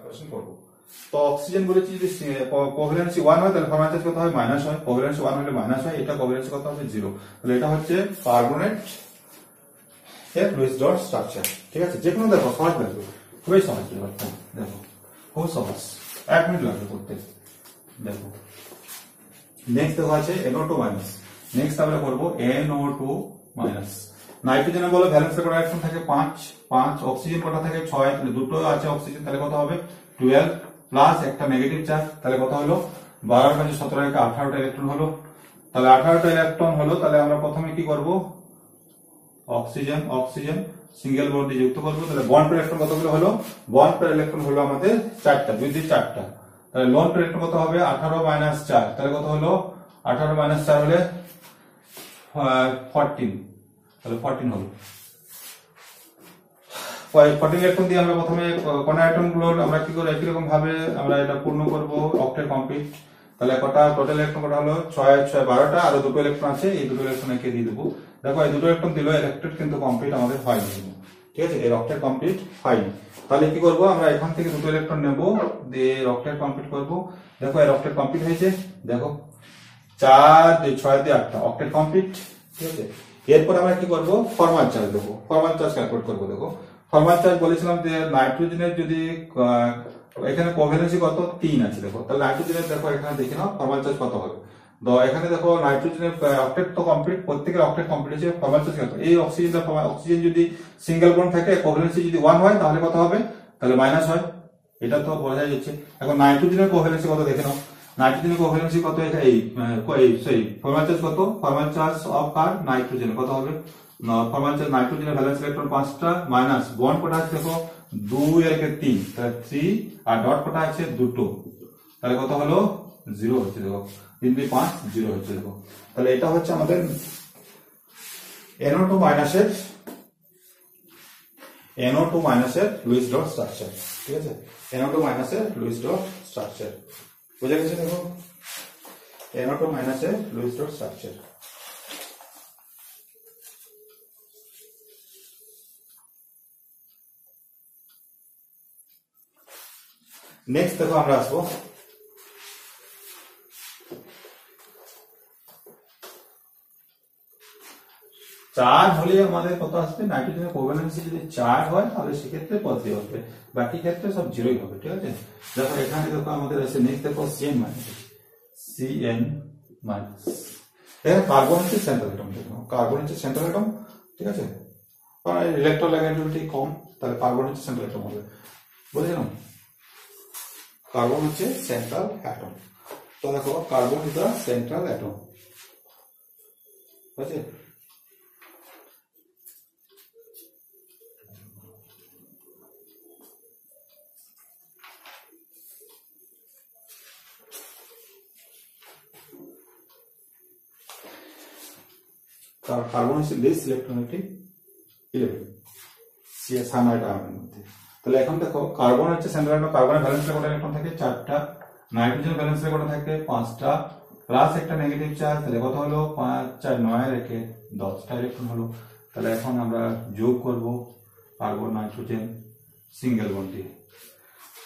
Calculation করব। তো oxygen বলেছি যদি কোভ্যালেন্সি 1 হয় তাহলে ফরমাল চার্জ কত হয় মাইনাস হয়, কোভ্যালেন্সি 1 হলে মাইনাস হয়, এটা কোভ্যালেন্সি কত হবে 0। তাহলে এটা হচ্ছে কার্বনেট এর লুইস ডট স্ট্রাকচার। ঠিক আছে, যে কোনো দেখো সহজ লাগবে, খুবই সহজ ব্যাপারটা, দেখো খুব সহজ, 1 মিনিট লাগবে করতে। দেখো নেক্সট দেখো আছে NO2 মাইনাস, নেক্সট আমরা করব NO2 মাইনাস। নাইট্রোজেনে বলো ভ্যালেন্সে কটা ইলেকট্রন থাকে 5, অক্সিজেন কটা থাকে 6, তাহলে দুটো আছে অক্সিজেন, তাহলে কত হবে 12 প্লাস একটা নেগেটিভ চার্জ, তাহলে কত হলো 12 5 17 থেকে 18টা ইলেকট্রন হলো। তাহলে 18টা ইলেকট্রন হলো, তাহলে আমরা প্রথমে কি করব অক্সিজেন অক্সিজেন সিঙ্গেল বন্ড দিয়ে যুক্ত করব। তাহলে বন্ড পেয়ার ইলেকট্রন কতগুলো হলো, বন্ড পেয়ার ইলেকট্রন হলো আমাদের 4টা, 2 দিয়ে 4টা। তাহলে লোন পেয়ার ইলেকট্রন কত হবে 18 - 4, তাহলে কত হলো 18 - 4 হলে 14, তাহলে 14 হলো। 14 ইলেকট্রন দিয়ে আমরা প্রথমে কোন আয়তন গুলো আমরা কি করে একই রকম ভাবে আমরা এটা পূর্ণ করব অক্টেট কমপ্লিট। তাহলে কটা টোটাল ইলেকট্রন কটা হলো 6 6 12টা, আর দুটো ইলেকট্রন আছে, এই দুটো ইলেকট্রন একে দিয়ে দেবো। দেখো এই দুটো ইলেকট্রন দিলো, ইলেকট্রেট কিন্তু কমপ্লিট আমাদের হয়নি, ঠিক আছে, এর অক্টেট কমপ্লিট হয়নি। তাহলে কি করব আমরা এখান থেকে দুটো ইলেকট্রন নেব, দিয়ে অক্টেট কমপ্লিট করব। দেখো এর অক্টেট কমপ্লিট হয়েছে, দেখো 4 2 6 দিয়ে 8টা অক্টেট কমপ্লিট, ঠিক আছে। এরপর আমরা কি করব ফরমাল চার্জ দেবো, ফরমাল চার্জ ক্যালকুলেট করব। দেখো ফরমাল চার্জ বলেছিলাম যে নাইট্রোজেনের যদি এখানে কোভ্যালেন্সি কত 3 আছে, দেখো তাহলে নাইট্রোজেনের দেখো এখানে দেখে নাও ফরমাল চার্জ কত হবে। তো এখানে দেখো নাইট্রোজেনের অক্টেট তো কমপ্লিট, প্রত্যেকের অক্টেট কমপ্লিট হয়েছে, ফরমাল চার্জ কত, এই অক্সিজেন যদি সিঙ্গেল বন্ড থাকে কোভ্যালেন্সি যদি 1 হয় তাহলে কত হবে, তাহলে মাইনাস হয়, এটা তো বোঝা যাচ্ছে। এখন নাইট্রোজেনের কোভ্যালেন্সি কত দেখে নাও, নাইট্রোজেনের কোভ্যালেন্সি কত, এই সরি ফরমাল চার্জ কত, formal charge of car nitrogen কত হবে, ফরমাল চার্জ নাইট্রোজেনের ভ্যালেন্স ইলেকট্রন 5টা মাইনাস বন্ড কটা আছে দেখো 2 এর 3, তাহলে 3 আর ডট কটা আছে দুটো, তাহলে কত হলো 0 হচ্ছে, দেখো 3 2 5 0 হচ্ছে। দেখো তাহলে এটা হচ্ছে আমাদের NO2 মাইনাসের লুইস ডট স্ট্রাকচার, ঠিক আছে, NO2 মাইনাসের লুইস ডট স্ট্রাকচার বুঝে গেছে। দেখো NO2 মাইনাসের লুইস ডট স্ট্রাকচার। নেক্সট দেখো আমরা আসবো চার হলে আমাদের কত আসবে, নাইট্রোজেনের কোভ্যালেন্সি যদি 4 হয় তাহলে সেক্ষেত্রে পজিটিভ হবে, বাকি ক্ষেত্রে সব জিরোই হবে, ঠিক আছে। দেখো এখানে দেখো আমাদের আছে নেক্সট দেখো CN মাইনাস, এখানে কার্বন হচ্ছে সেন্ট্রাল অ্যাটম, দেখো কার্বন হচ্ছে সেন্ট্রাল অ্যাটম, ঠিক আছে, কারণ ইলেকট্রোনেগেটিভিটি কম, তাহলে কার্বন হচ্ছে সেন্ট্রাল অ্যাটম হবে, বুঝলেন, কার্বন হচ্ছে সেন্ট্রাল অ্যাটম। তো দেখো carbon is the central atom, ঠিক আছে। কার্বন হচ্ছে লিস্ট ইলেকট্রোনেগেটিভ 11 সায়ানাইড আয়নের মধ্যে। তাহলে এখন দেখো কার্বন হচ্ছে সেন্ট্রাল অ্যাটম, কার্বনের ভ্যালেন্সে কটা ইলেকট্রন থাকে 4টা, নাইট্রোজেন ভ্যালেন্সে কটা থাকে 5টা প্লাস একটা নেগেটিভ চার্জ, তাহলে কত হলো 5 4 9 রেখে 10টা ইলেকট্রন হলো। তাহলে এখন আমরা যোগ করব কার্বন নাইট্রোজেন সিঙ্গেল বন্ড দিয়ে।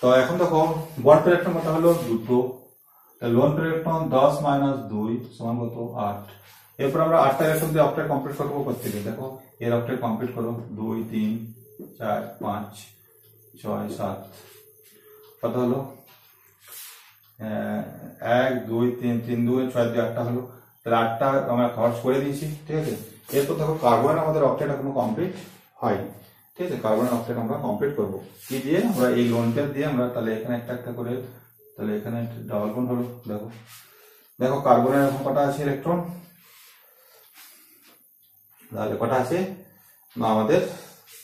তো এখন দেখো বন্ড পেয়ার ইলেকট্রন কত হলো দুটো, তাহলে লোন পেয়ার ইলেকট্রন 10 - 2 সমান কত 8। এরপর আমরা 8টা ইলেকট্রন দিয়ে অক্টেট কমপ্লিট করবো প্রত্যেকে, দেখো এর অক্টেট কমপ্লিট করো 2 3 4 5 6 7, কত হলো 1 2 3 3 2 6 দিয়ে 8টা হলো, তাহলে 8টা আমরা খরচ করে দিয়েছি, ঠিক আছে। এরপর দেখো কার্বনের আমাদের অক্টেট এখনো কমপ্লিট হয়নি, ঠিক আছে, কার্বনের অক্টেট আমরা কমপ্লিট করবো কি দিয়ে, আমরা এই লোন পেয়ার দিয়ে আমরা, তাহলে এখানে একটা একটা করে, তাহলে এখানে ডাবল বন্ড হলো। দেখো দেখো কার্বনের এখন কটা আছে ইলেকট্রন, তাহলে কটা আছে না আমাদের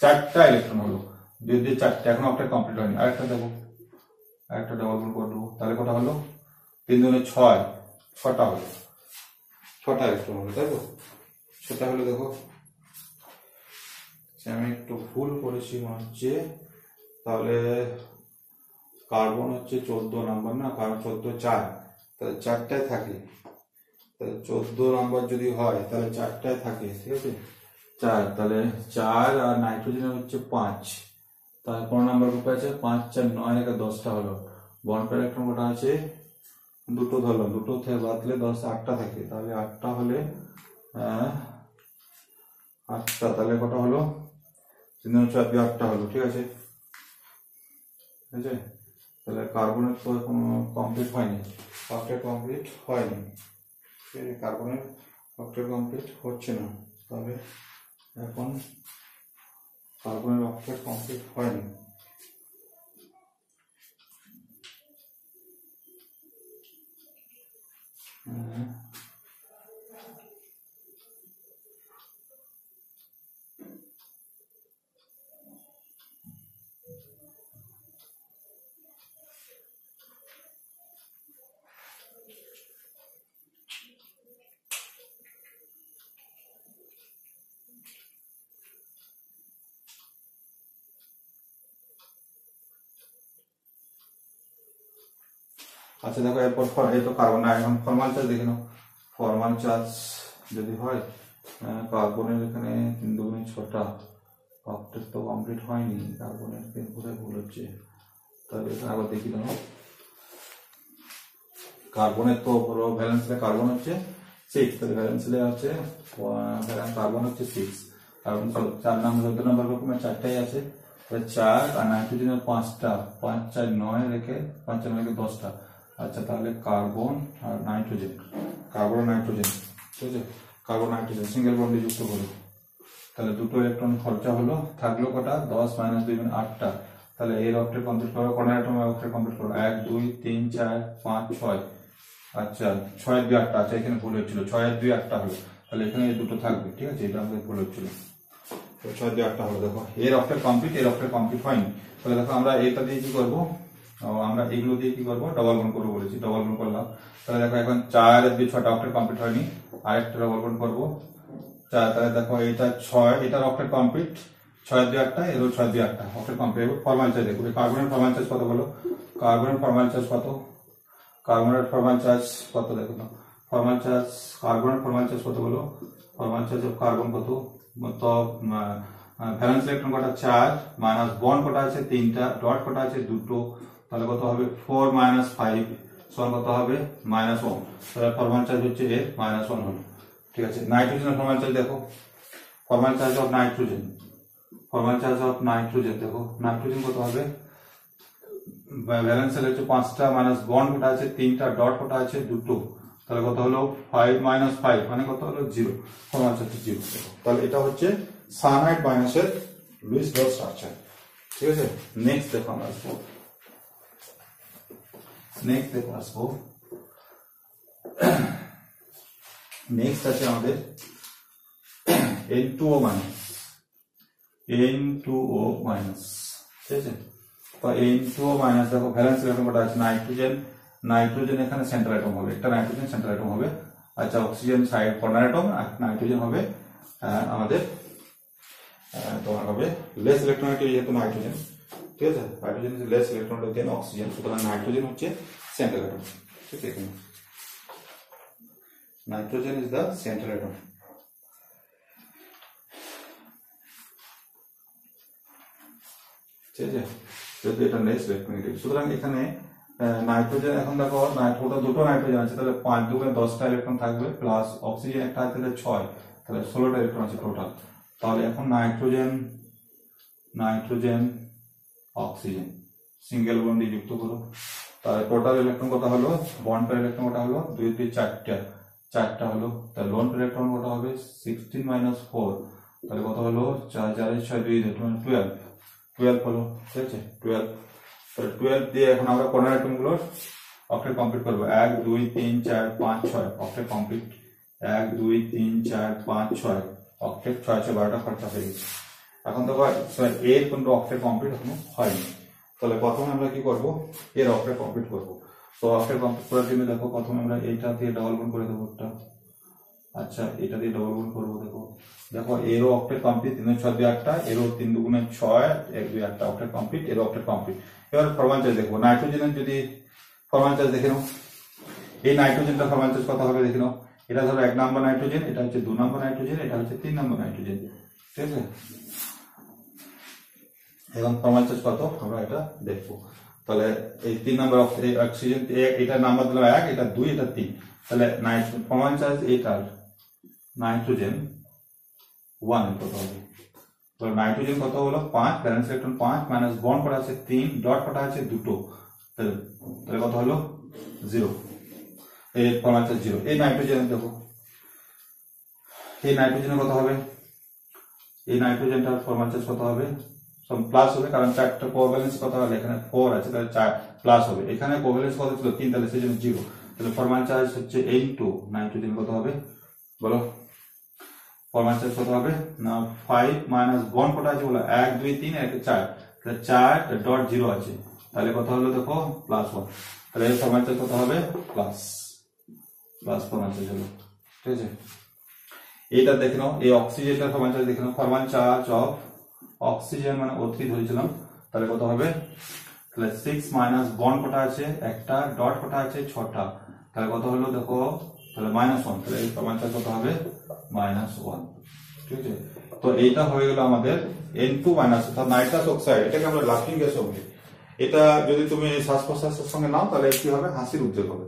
4টা ইলেকট্রন হলো, 2 2 4টা, এখন অক্টেট কমপ্লিট হয়নি, আরেকটা দেবো, আরেকটা ডাবল বন্ড করে দেবো, তাহলে কটা হলো 3 2 6, 6টা হলো, 6টা ইলেকট্রন হলো, তাই তো 6টা হলো। দেখো আমি একটু ভুল করেছি মনে হচ্ছে, তাহলে কার্বন হচ্ছে 14 নাম্বার না, কারণ 14 4, তাহলে 4টায় থাকে, তাহলে 14 নাম্বার যদি হয় তাহলে 4টায় থাকে, ঠিক আছে 4, তাহলে 4 আর নাইট্রোজেনের হচ্ছে 5, তার 15 নম্বর গ্রুপে আছে 5 4 9 রেখে 10টা হলো। বন্ড পেয়ার ইলেকট্রন কটা আছে? দুটো ধরলাম, দুটো থেকে বাদলে 10 8টা থাকে, তাহলে 8টা হলে 8টা, তাহলে কটা হলো? 3 4 2 8টা হলো। ঠিক আছে, ঠিক আছে। তাহলে কার্বনের তো এখনো কমপ্লিট হয়নি, অক্টেট কমপ্লিট হয়নি, কার্বনের অক্টেট কমপ্লিট হচ্ছে না, তাহলে এখন কার্বনের অক্টেট কমপ্লিট হয়নি। আচ্ছা দেখো, এরপর এই তো কার্বন, এখন ফরমাল চার্জ দেখে নাও। ফরমাল চার্জ যদি হয়, কার্বনের এখানে 3 2 6টা, অক্টেট তো কমপ্লিট হয়নি, কার্বনের কোথায় ভুল হচ্ছে, তাহলে এখানে আবার দেখি দাও। কার্বনের তো ভ্যালেন্সে কার্বন হচ্ছে 6, তাহলে ভ্যালেন্সে আছে কার্বন হচ্ছে 6, কার্বন 4 নম্বর 14 নম্বর রকম 4টাই আছে, 4, আর নাইট্রোজেনের 5টা, 5 4 9 রেখে 5 4 9 রেখে 10টা। আচ্ছা, তাহলে কার্বন আর নাইট্রোজেন, কার্বন নাইট্রোজেন, ঠিক আছে, কার্বন নাইট্রোজেন সিঙ্গেল বন্ডে যুক্ত করো, তাহলে দুটো ইলেকট্রন খরচা হলো, থাকলো কটা? 10 - 2 মানে 8টা। তাহলে এর অক্টেট কমপ্লিট করো, কোন অ্যাটমের অক্টেট কমপ্লিট করো? 1 2 3 4 5 6। আচ্ছা, 6 2 8টা, আচ্ছা এখানে ভুল হচ্ছিল, 6 2 8টা হলো, তাহলে এখানে এই দুটো থাকবে, ঠিক আছে, এটা আমাদের ভুল হচ্ছিল, 6 2 8টা হলো। দেখো এর অক্টেট কমপ্লিট, এর অক্টেট কমপ্লিট হয়নি, তাহলে দেখো আমরা এটা দিয়ে কি করবো? আমরা এগুলো দিয়ে কি করবো? ডবল বন্ড করবো বলেছি, ডবল বন্ড করলাম। তাহলে দেখো এখন 4 2 6টা অক্টেট কমপ্লিট হয়নি, আরেকটা ডবল বন্ড করবো 4, তাহলে দেখো এটা 6, এটার অক্টেট কমপ্লিট, 6 2 8টা, এরও 6 2 8টা অক্টেট কমপ্লিট। ফরমাল চার্জ দেখো, কার্বনের ফরমাল চার্জ কত বলো? কার্বনের ফরমাল চার্জ কত? কার্বনের ফরমাল চার্জ কত দেখো না, ফরমাল চার্জ, কার্বনের ফরমাল চার্জ কত বলো? ফরমাল চার্জ অফ কার্বন কত? তো ভ্যালেন্স ইলেকট্রন কটা? 4, মাইনাস বন্ড কটা আছে? 3টা, ডট কটা আছে? 2টো, তাহলে কত হবে? 4 - 5 সমান কত হবে? -1, তাহলে ফরমাল চার্জ হচ্ছে এর -1 হলো, ঠিক আছে। নাইট্রোজেনের ফরমাল চার্জ দেখো, formal charge of nitrogen, formal charge of nitrogen দেখো, নাইট্রোজেন কত হবে? ভ্যালেন্স হচ্ছে 5টা, মাইনাস বন্ড কটা আছে? 3টা, ডট কটা আছে? 2টো, তাহলে কত হলো? 5 - 5 মানে কত হলো? 0, ফরমাল চার্জ 0। তাহলে এটা হচ্ছে সায়ানাইড মাইনাসের লুইস ডট স্ট্রাকচার, ঠিক আছে। নেক্সট দেখো আমরা আসবো, নেক্সট দেখো আসবো, নেক্সট আছে আমাদের N2O মাইনাস, N2O মাইনাস, ঠিক আছে। তো N2O মাইনাস দেখো, ভ্যালেন্স ইলেকট্রন কটা আছে? নাইট্রোজেন, নাইট্রোজেন এখানে সেন্ট্রাল অ্যাটম হবে, একটা নাইট্রোজেন সেন্ট্রাল অ্যাটম হবে। আচ্ছা, অক্সিজেন সাইড কর্নার অ্যাটম, আর নাইট্রোজেন হবে আমাদের তোমার হবে লেস ইলেকট্রনিক, যেহেতু নাইট্রোজেন, ঠিক আছে, nitrogen is less electronic than oxygen, সুতরাং নাইট্রোজেন হচ্ছে সেন্ট্রাল অ্যাটম, ঠিক আছে, nitrogen is the central atom. ঠিক আছে, যদি এটা লেস ইলেকট্রনিক, সুতরাং এখানে নাইট্রোজেন, এখন দেখো নাইট্রোজেন, দুটো নাইট্রোজেন আছে, তাহলে 5 2 10টা ইলেকট্রন থাকবে, প্লাস অক্সিজেন একটা আছে, তাহলে 6, তাহলে 16টা ইলেকট্রন আছে টোটাল। তাহলে এখন নাইট্রোজেন, নাইট্রোজেন, অক্সিজেন সিঙ্গেল বন্ডে যুক্ত করো, তাহলে টোটাল ইলেকট্রন কত হলো? বন্ড পেয়ার ইলেকট্রন কত হলো? 2 2 4টা, 4টা হলো। তাহলে লোন পেয়ার ইলেকট্রন কত হবে? 16 - 4, তাহলে কত হলো? 4 4 6 2 12, 12 হলো, ঠিক আছে, 12। তাহলে 12 দিয়ে এখন আমরা কর্নার অ্যাটম গুলোর অক্টেট কমপ্লিট করবো, 1 2 3 4 5 6 অক্টেট কমপ্লিট, 1 2 3 4 5 6 অক্টেট, 6 6 12টা খরচা হয়ে গেছে। এখন তো এর কিন্তু অক্টেট কমপ্লিট এখনো হয়নি, তাহলে প্রথমে আমরা কি করব? এর অক্টেট কমপ্লিট করব। তো অক্টেট কমপ্লিট করার জন্য দেখো, প্রথমে আমরা এইটা দিয়ে ডাবল বন্ড করে দেবো একটা, আচ্ছা এটা দিয়ে ডবল বন্ড করবো, দেখো দেখো এরও অক্টেট কমপ্লিট, 3 6 2 8টা, এরও 3 2 6 1 2 8টা অক্টেট কমপ্লিট, এরও অক্টেট কমপ্লিট। এবার ফরমাল চার্জ দেখবো, নাইট্রোজেনের যদি ফরমাল চার্জ দেখে নাও, এই নাইট্রোজেনটা ফরমাল চার্জ কত হবে দেখে নাও। এটা ধরো 1 নম্বর নাইট্রোজেন, এটা হচ্ছে 2 নম্বর নাইট্রোজেন, এটা হচ্ছে 3 নম্বর নাইট্রোজেন, ঠিক আছে। এখন ফরমাল চার্জ কত আমরা এটা দেখবো। তাহলে এই 3 নাম্বার অক্সিজেন, এটা নাম্বার দিলাম 1, এটা 2, এটা 3। তাহলে ফরমাল চার্জ এটার নাইট্রোজেন 1 কত হবে? তো নাইট্রোজেন কত হলো 5, ব্যালেন্স ইলেকট্রন 5, মাইনাস বন্ড করা আছে 3, ডট করা আছে 2, তাহলে কত হলো 0। এই ফরমাল চার্জ 0। এই নাইট্রোজেন দেখো, এই নাইট্রোজেন কত হবে? এই নাইট্রোজেনটার ফরমাল চার্জ কত হবে? সব প্লাস হবে, কারণ চারটা কোভ্যালেন্স কত হবে? এখানে 4 আছে, তাহলে 4 প্লাস হবে। এখানে কোভ্যালেন্স কত ছিল? 3, তাহলে সেজন্য 0। তাহলে ফরমাল চার্জ হচ্ছে 8, নাইট্রোজেন কত হবে বলো? ফরমাল চার্জ কত হবে না 5 মাইনাস বন্ড কত আছে বলো? 1 2 3 আর 4, তাহলে 4 ডট 0 আছে, তাহলে কত হলো দেখো +1। তাহলে এই ফরমাল চার্জ কত হবে? প্লাস ফরমাল চার্জ হলো। ঠিক আছে, এটা দেখে নাও। এই অক্সিজেনটার ফরমাল চার্জ দেখে নাও। ফরমাল চার্জ অফ অক্সিজেন মানে O3 ধরেছিলাম, তাহলে কত হবে? তাহলে 6 মাইনাস বন্ড কটা আছে? একটা, ডট কটা আছে? 6টা, তাহলে কত হলো দেখো? তাহলে -1। তাহলে এই ফরমাল চার্জ কত হবে? -1। ঠিক আছে, তো এইটা হয়ে গেল আমাদের N2 অর্থাৎ নাইট্রাস অক্সাইড। এটাকে আমরা লাফিং গ্যাস বলি। এটা যদি তুমি শ্বাস প্রশ্বাসের সঙ্গে নাও তাহলে কি হবে? হাসির উদ্যোগ হবে।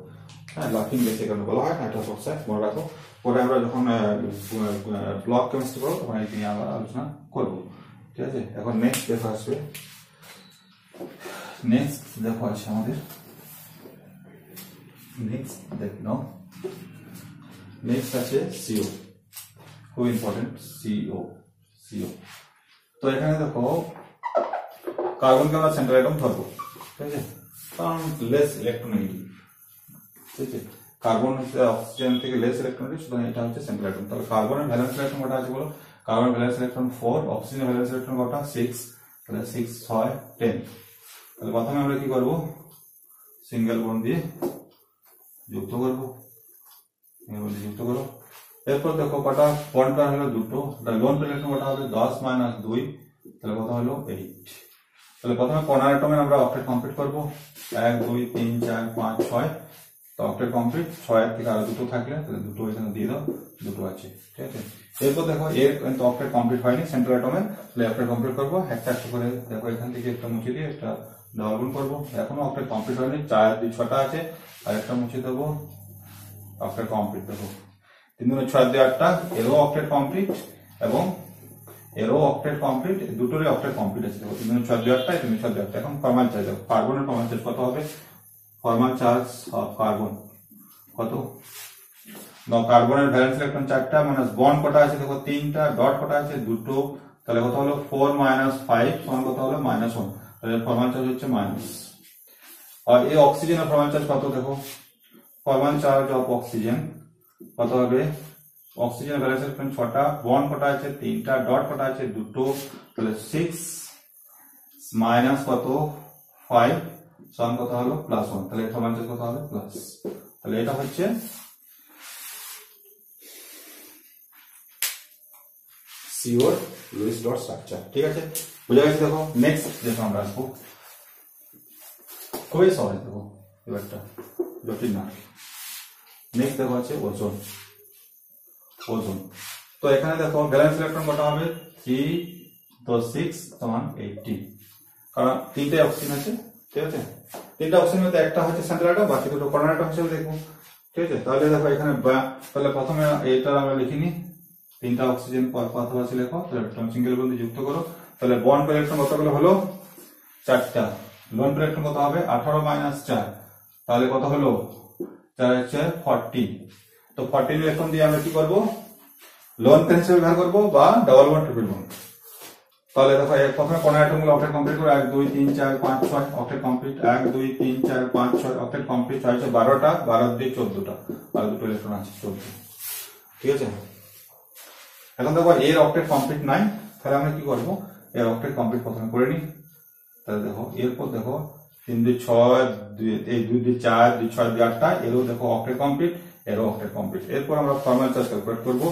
হ্যাঁ, লাফিং গ্যাস এখানে বলা হয় নাইট্রাস অক্সাইড, মনে রাখো। পরে আমরা যখন ব্লক কেমিস্ট্রি করবো তখন এই নিয়ে আমরা আলোচনা করবো। ঠিক আছে, এখন নেক্সট দেখো আসবে। নেক্সট দেখো আছে আমাদের, নেক্সট দেখ নাও, নেক্সট আছে CO, খুব ইম্পর্টেন্ট। CO তো এখানে দেখো কার্বনকে আমরা সেন্ট্রাল অ্যাটম ধরবো। ঠিক আছে, কারণ লেস ইলেকট্রোনেগেটিভ। ঠিক আছে, কার্বন হচ্ছে অক্সিজেন থেকে লেস ইলেকট্রোনেগেটিভ, সুতরাং এটা হচ্ছে সেন্ট্রাল অ্যাটম। তাহলে কার্বনের ভ্যালেন্স ইলেকট্রন কটা আছে বলো? Carbon valence electron 4, oxygen valence electron কটা? 6। তাহলে 6 6 10। তাহলে প্রথমে আমরা কি করব? সিঙ্গেল বন্ড দিয়ে যুক্ত করব, সিঙ্গেল বন্ড দিয়ে যুক্ত করো। এরপর দেখো কটা বন্ড করা হলো? 2টো। তাহলে লোন পেয়ার ইলেকট্রন কটা হবে? 10 মাইনাস 2, তাহলে কত হলো? 8। তাহলে প্রথমে কর্নার অ্যাটমে আমরা অক্টেট কমপ্লিট করব। 1 2 3 4 5 6, তো অক্টেট কমপ্লিট। 6 এর থেকে আরো 2টো থাকলে তাহলে 2টো এখানে দিয়ে দাও, 2টো আছে। ঠিক আছে, এরপর দেখো এর কিন্তু অক্টেট কমপ্লিট হয়নি সেন্ট্রাল অ্যাটমে, তাহলে অক্টেট কমপ্লিট করব। একটা একটা করে দেখো, এখান থেকে একটা মুছে দিয়ে একটা ডাবল বন্ড করব। এখনো অক্টেট কমপ্লিট হয়নি, 4 2 6টা আছে, আর একটা মুছে দেবো। Octet complete. দেখো 3 2 6 2 8টা, এরও অক্টেট কমপ্লিট এবং এরও অক্টেট কমপ্লিট, দুটোরই অক্টেট কমপ্লিট আছে। দেখো 3 2 6 2 8টা, 3 2 6 2 8টা। এখন ফরমাল চার্জ দেখো, কার্বনের ফরমাল চার্জ কত হবে? ফরমাল চার্জ অফ কার্বন কত? কার্বনের ভ্যালেন্স ইলেকট্রন 4টা, মাইনাস বন্ড কটা আছে দেখো 3টা, ডট কটা আছে 2টো, তাহলে কত হলো? 4 মাইনাস 5 সমান কত হলো? -1। তাহলে ফরমাল চার্জ হচ্ছে মাইনাস। আর এই অক্সিজেনের ফরমাল চার্জ কত দেখো? ফরমাল চার্জ অফ অক্সিজেন কত হবে? অক্সিজেনের ভ্যালেন্স ইলেকট্রন 6টা, বন্ড কটা আছে 3টা, ডট কটা আছে 2টো, তাহলে 6 মাইনাস কত? 5 সমান কত হলো? +1। তাহলে ফরমাল চার্জ কত হবে? প্লাস। তাহলে এটা হচ্ছে CO লুইস ডট স্ট্রাকচার। ঠিক আছে, বুঝা গেছে? দেখো নেক্সট দেখো আমরা আসবো, খুবই সহজ। দেখো এবারটা জটিল না। নেক্সট দেখো আছে ওজোন। ওজোন, তো এখানে দেখো ভ্যালেন্স ইলেকট্রন কত হবে? 3 তো 6 সমান 80, কারণ 3টে অক্সিজেন আছে। ঠিক আছে, 3টা অক্সিজেন মধ্যে একটা হচ্ছে সেন্ট্রাল অ্যাটম, বাকি দুটো কর্নার অ্যাটম হিসেবে দেখবো। ঠিক আছে, তাহলে দেখো এখানে তাহলে প্রথমে এটা আমরা লিখিনি, 3টা অক্সিজেন পাশাপাশি লেখো, তাহলে সিঙ্গেল বন্ড যুক্ত করো। তাহলে বন্ড পেয়ার ইলেকট্রন কতগুলো হলো? 4টা। লোন পেয়ার ইলেকট্রন কত হবে? 18 মাইনাস 4, তাহলে কত হলো? 4 হচ্ছে 40। তো 40 ইলেকট্রন দিয়ে আমরা কি করব? লোন পেয়ার হিসেবে ব্যবহার করবো বা ডাবল বন্ড ট্রিপল বন্ড। তাহলে দেখো প্রথমে কর্নার অ্যাটমগুলো অক্টেট কমপ্লিট করে 1 2 3 4 5 6 অক্টেট কমপ্লিট, 1 2 3 4 5 6 অক্টেট কমপ্লিট, 6 6 12টা, 12 দিয়ে 14টা, আর দুটো ইলেকট্রন আছে 14। ঠিক আছে, এখন দেখো এর অক্টেট কমপ্লিট নাই, তাহলে আমরা কি করব? এর অক্টেট কমপ্লিট প্রথমে করে নিই। তাহলে দেখো এরপর দেখো 3 2 6 2 2 4 2 6 2 8টা, এরও দেখো অক্টেট কমপ্লিট, এরও অক্টেট কমপ্লিট। এরপর আমরা ফরমাল চার্জ ক্যালকুলেট করব।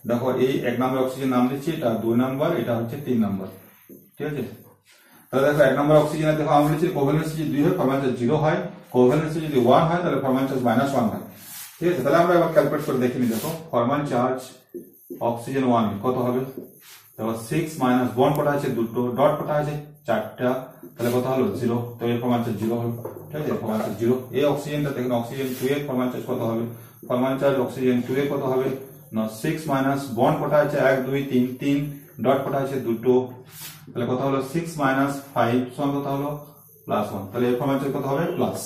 দেখো এই 1 নম্বর অক্সিজেন নাম দিচ্ছি, এটা 2 নম্বর, এটা হচ্ছে 3 নম্বর। ঠিক আছে, তাহলে দেখো 1 নম্বর অক্সিজেনের দেখো আমরা লিখছি কোভ্যালেন্স যদি 2 হয় ফরমাল চার্জ 0 হয়, কোভ্যালেন্স যদি 1 হয় তাহলে ফরমাল চার্জ -1 হয়। ঠিক আছে, তাহলে আমরা এবার ক্যালকুলেট করে দেখে নিই। দেখো ফরমাল চার্জ অক্সিজেন 1 কত হবে? দেখো 6 মাইনাস বন্ড কটা আছে 2টো, ডট কটা আছে চারটা, তাহলে কত হলো 0, তো এর ফরমাল চার্জ 0 হলো, ঠিক আছে, ফরমাল চার্জ 0। এই অক্সিজেনটা দেখেন অক্সিজেন 2 এর ফরমাল চার্জ কত হবে, ফরমাল চার্জ অক্সিজেন 2 এর কত হবে না 6 মাইনাস বন্ড কটা আছে 1 2 3 3 ডট কটা আছে দুটো, তাহলে কত হলো 6 মাইনাস 5 সমান কত হলো +1, তাহলে এর ফরমাল চার্জ কত হবে প্লাস,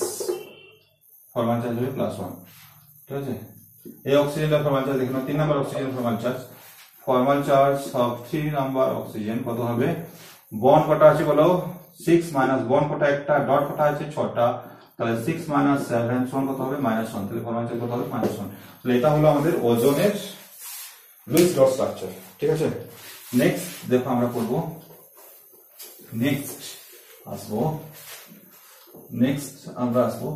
ফরমাল চার্জ হবে +1, ঠিক আছে। এই অক্সিজেনের ফরমাল চার্জ দেখুন 3 নাম্বার অক্সিজেনের formal charge of 3 number oxygen কত হবে, বন্ড কটা আছে বলো 6 মাইনাস বন্ড কটা একটা ডট কটা আছে 6টা, তাহলে 6 মাইনাস 7 সমান কত হবে -1, তাহলে ফরমাল চার্জ কত হবে -1। তাহলে এটা হলো আমাদের ওজনের লুইস ডট স্ট্রাকচার, ঠিক আছে। নেক্সট দেখো আমরা করব, নেক্সট আমরা আসবো,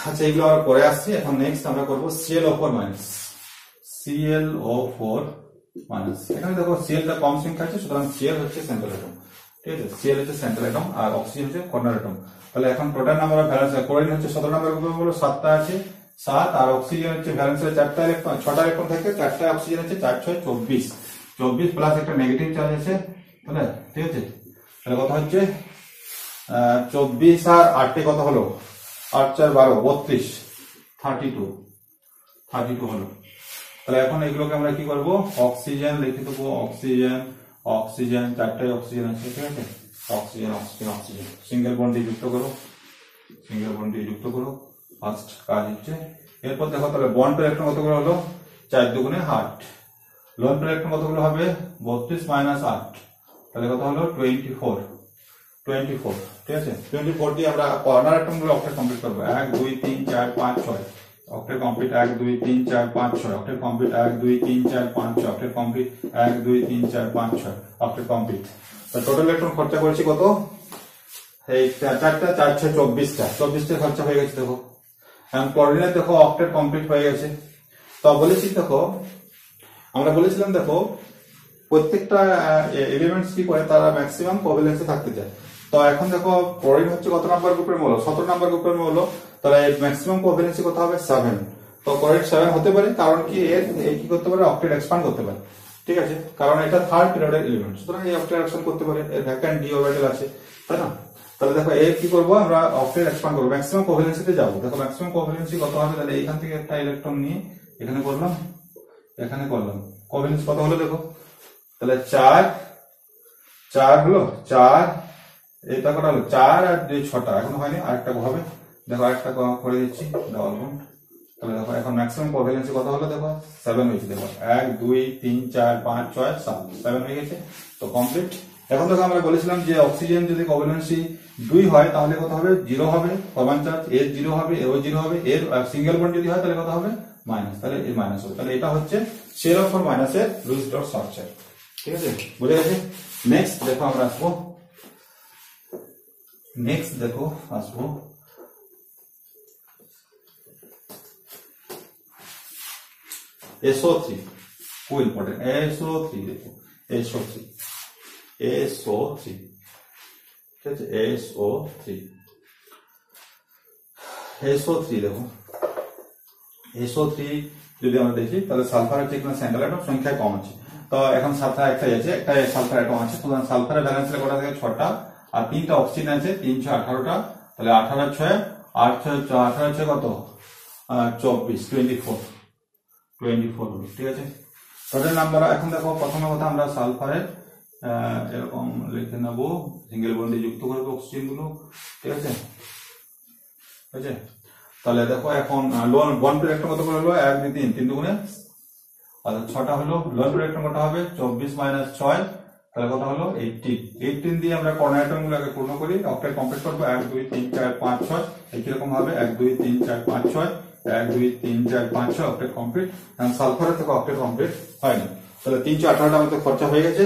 আচ্ছা এগুলো আমরা পরে আসছি, এখন নেক্সট আমরা করব ClO4 মাইনাস, ClO4 মাইনাস। এখানে দেখো Cl টা কম সংখ্যা আছে, সুতরাং Cl হচ্ছে সেন্ট্রাল অ্যাটম, ঠিক আছে, Cl হচ্ছে সেন্ট্রাল অ্যাটম আর অক্সিজেন হচ্ছে কর্নার অ্যাটম। তাহলে এখন total number of valence, chlorine হচ্ছে 17 নাম্বার গ্রুপে হলো 7টা আছে 7, আর অক্সিজেন হচ্ছে ভ্যালেন্সে 4টা ইলেকট্রন 6টা ইলেকট্রন থাকে, 4টা অক্সিজেন আছে 4 6 24 প্লাস একটা নেগেটিভ চার্জ আছে, তাহলে ঠিক আছে। তাহলে কত হচ্ছে 24 আর 8 কত হলো 8 4 12 32 32 হলো। তাহলে এখন এগুলোকে আমরা কি করব, অক্সিজেন লিখে দেবো, অক্সিজেন 4টাই অক্সিজেন আছে, ঠিক আছে, অক্সিজেন সিঙ্গেল বন্ড দিয়ে যুক্ত করো, ফার্স্ট কাজ হচ্ছে। এরপর দেখো তাহলে বন্ড পের ইলেকট্রন কতগুলো হলো 4 দুগুণে 8, লোন পের ইলেকট্রন কতগুলো হবে 32 মাইনাস 8, তাহলে কত হলো 24, ঠিক আছে। 24 দিয়ে আমরা কর্নার অ্যাটম গুলো অক্টেট কমপ্লিট করব, 1 2 3 4 5 6 octet complete, 1 2 3 4 5 6 octet complete, 1 2 3 4 5 6 octet complete, 1 2 3 4 5 6 octet complete. তো টোটাল ইলেকট্রন খরচা করেছি কত, এই 4টা 4 6 24টা খরচা হয়ে গেছে। দেখো এখন ক্লোরিনের দেখো অক্টেট কমপ্লিট হয়ে গেছে। তো বলেছি দেখো, আমরা বলেছিলাম দেখো প্রত্যেকটা এলিমেন্টস কি করে, তারা ম্যাক্সিমাম কোভ্যালেন্সে থাকতে চায়। তো এখন দেখো ক্লোরিন হচ্ছে কত নাম্বার গ্রুপের মৌল, 17 নাম্বার গ্রুপের মৌল, তাহলে ম্যাক্সিমাম কোভ্যালেন্সি কত হবে 7। তো ক্লোরিন 7 হতে পারে, কারণ কি এর কি করতে পারে, অক্টেট এক্সপ্যান্ড করতে পারে, ঠিক আছে, কারণ এটা থার্ড পিরিয়ডের এলিমেন্ট, সুতরাং এই অক্টেট এক্সপ্যান্ড করতে পারে, এর ভ্যাকান্ট ডি অরবিটাল আছে, তাই না। তাহলে দেখো এর কি করব, আমরা অক্টেট এক্সপ্যান্ড করব, ম্যাক্সিমাম কোভ্যালেন্সিতে যাব। দেখো ম্যাক্সিমাম কোভ্যালেন্সি কত হবে, তাহলে এখান থেকে একটা ইলেকট্রন নিয়ে এখানে করলাম, কোভ্যালেন্স কত হলো দেখো, তাহলে 4 হলো 4, এটা কটা হলো 4 আর 2 6টা, এখনো হয়নি, আরেকটা হবে, দেখো আরেকটা করে দিচ্ছি ডাবল বন্ড। তাহলে দেখো এখন ম্যাক্সিমাম কোভ্যালেন্সি কত হলো, দেখো 7 হয়েছে, দেখো 1 2 3 4 5 6 7 হয়ে গেছে, তো কমপ্লিট। এখন দেখো আমরা বলেছিলাম যে অক্সিজেন যদি কোভ্যালেন্সি 2 হয় তাহলে কত হবে 0 হবে, ফরমাল চার্জ এর 0 হবে, এরও 0 হবে, এর সিঙ্গেল বন্ড যদি হয় তাহলে কত হবে মাইনাস, তাহলে এর মাইনাস হবে। তাহলে এটা হচ্ছে ClO4 মাইনাসের লুইস ডট স্ট্রাকচার, ঠিক আছে, বুঝে গেছে। নেক্সট দেখো আমরা আসবো, SO3, খুব ইম্পর্টেন্ট, SO3 দেখো, SO3 ঠিক আছে, SO3 দেখো, SO3 যদি আমরা দেখি তাহলে সালফার হচ্ছে এখানে সেন্ট্রাল অ্যাটম, সংখ্যায় কম আছে, তো এখন সালফার একটাই আছে, একটা সালফার অ্যাটম আছে, সুতরাং সালফারের ব্যালেন্স কটা থাকে 6টা, আর 3টা অক্সিজেন আছে 3 6 18টা, তাহলে 18 6 8 6 18 6 কত 24 24 হলো, ঠিক আছে। টোটাল নাম্বার এখন দেখো, প্রথমে কথা আমরা সালফারের এরকম লিখে নেব, সিঙ্গেল বন্ডে যুক্ত করবো অক্সিজেন গুলো, ঠিক আছে। তাহলে দেখো এখন লোন বন্ড পের ইলেকট্রন কত করে হলো 1 2 3 3 দুগুণে, আর 6টা হলো, লোন পের ইলেকট্রন কত হবে 24 মাইনাস 6, তাহলে কত হলো 18 দিয়ে আমরা কর্নার অ্যাটম গুলোকে পূর্ণ করি, অক্টেট কমপ্লিট করবো, 1 2 3 4 5 6 একই রকম হবে, 1 2 3 4 5 6 1 2 3 4 5 6 অক্টেট কমপ্লিট। এখন সালফারের থেকে অক্টেট কমপ্লিট হয়নি, তাহলে 3 4 18টা আমাদের খরচা হয়ে গেছে,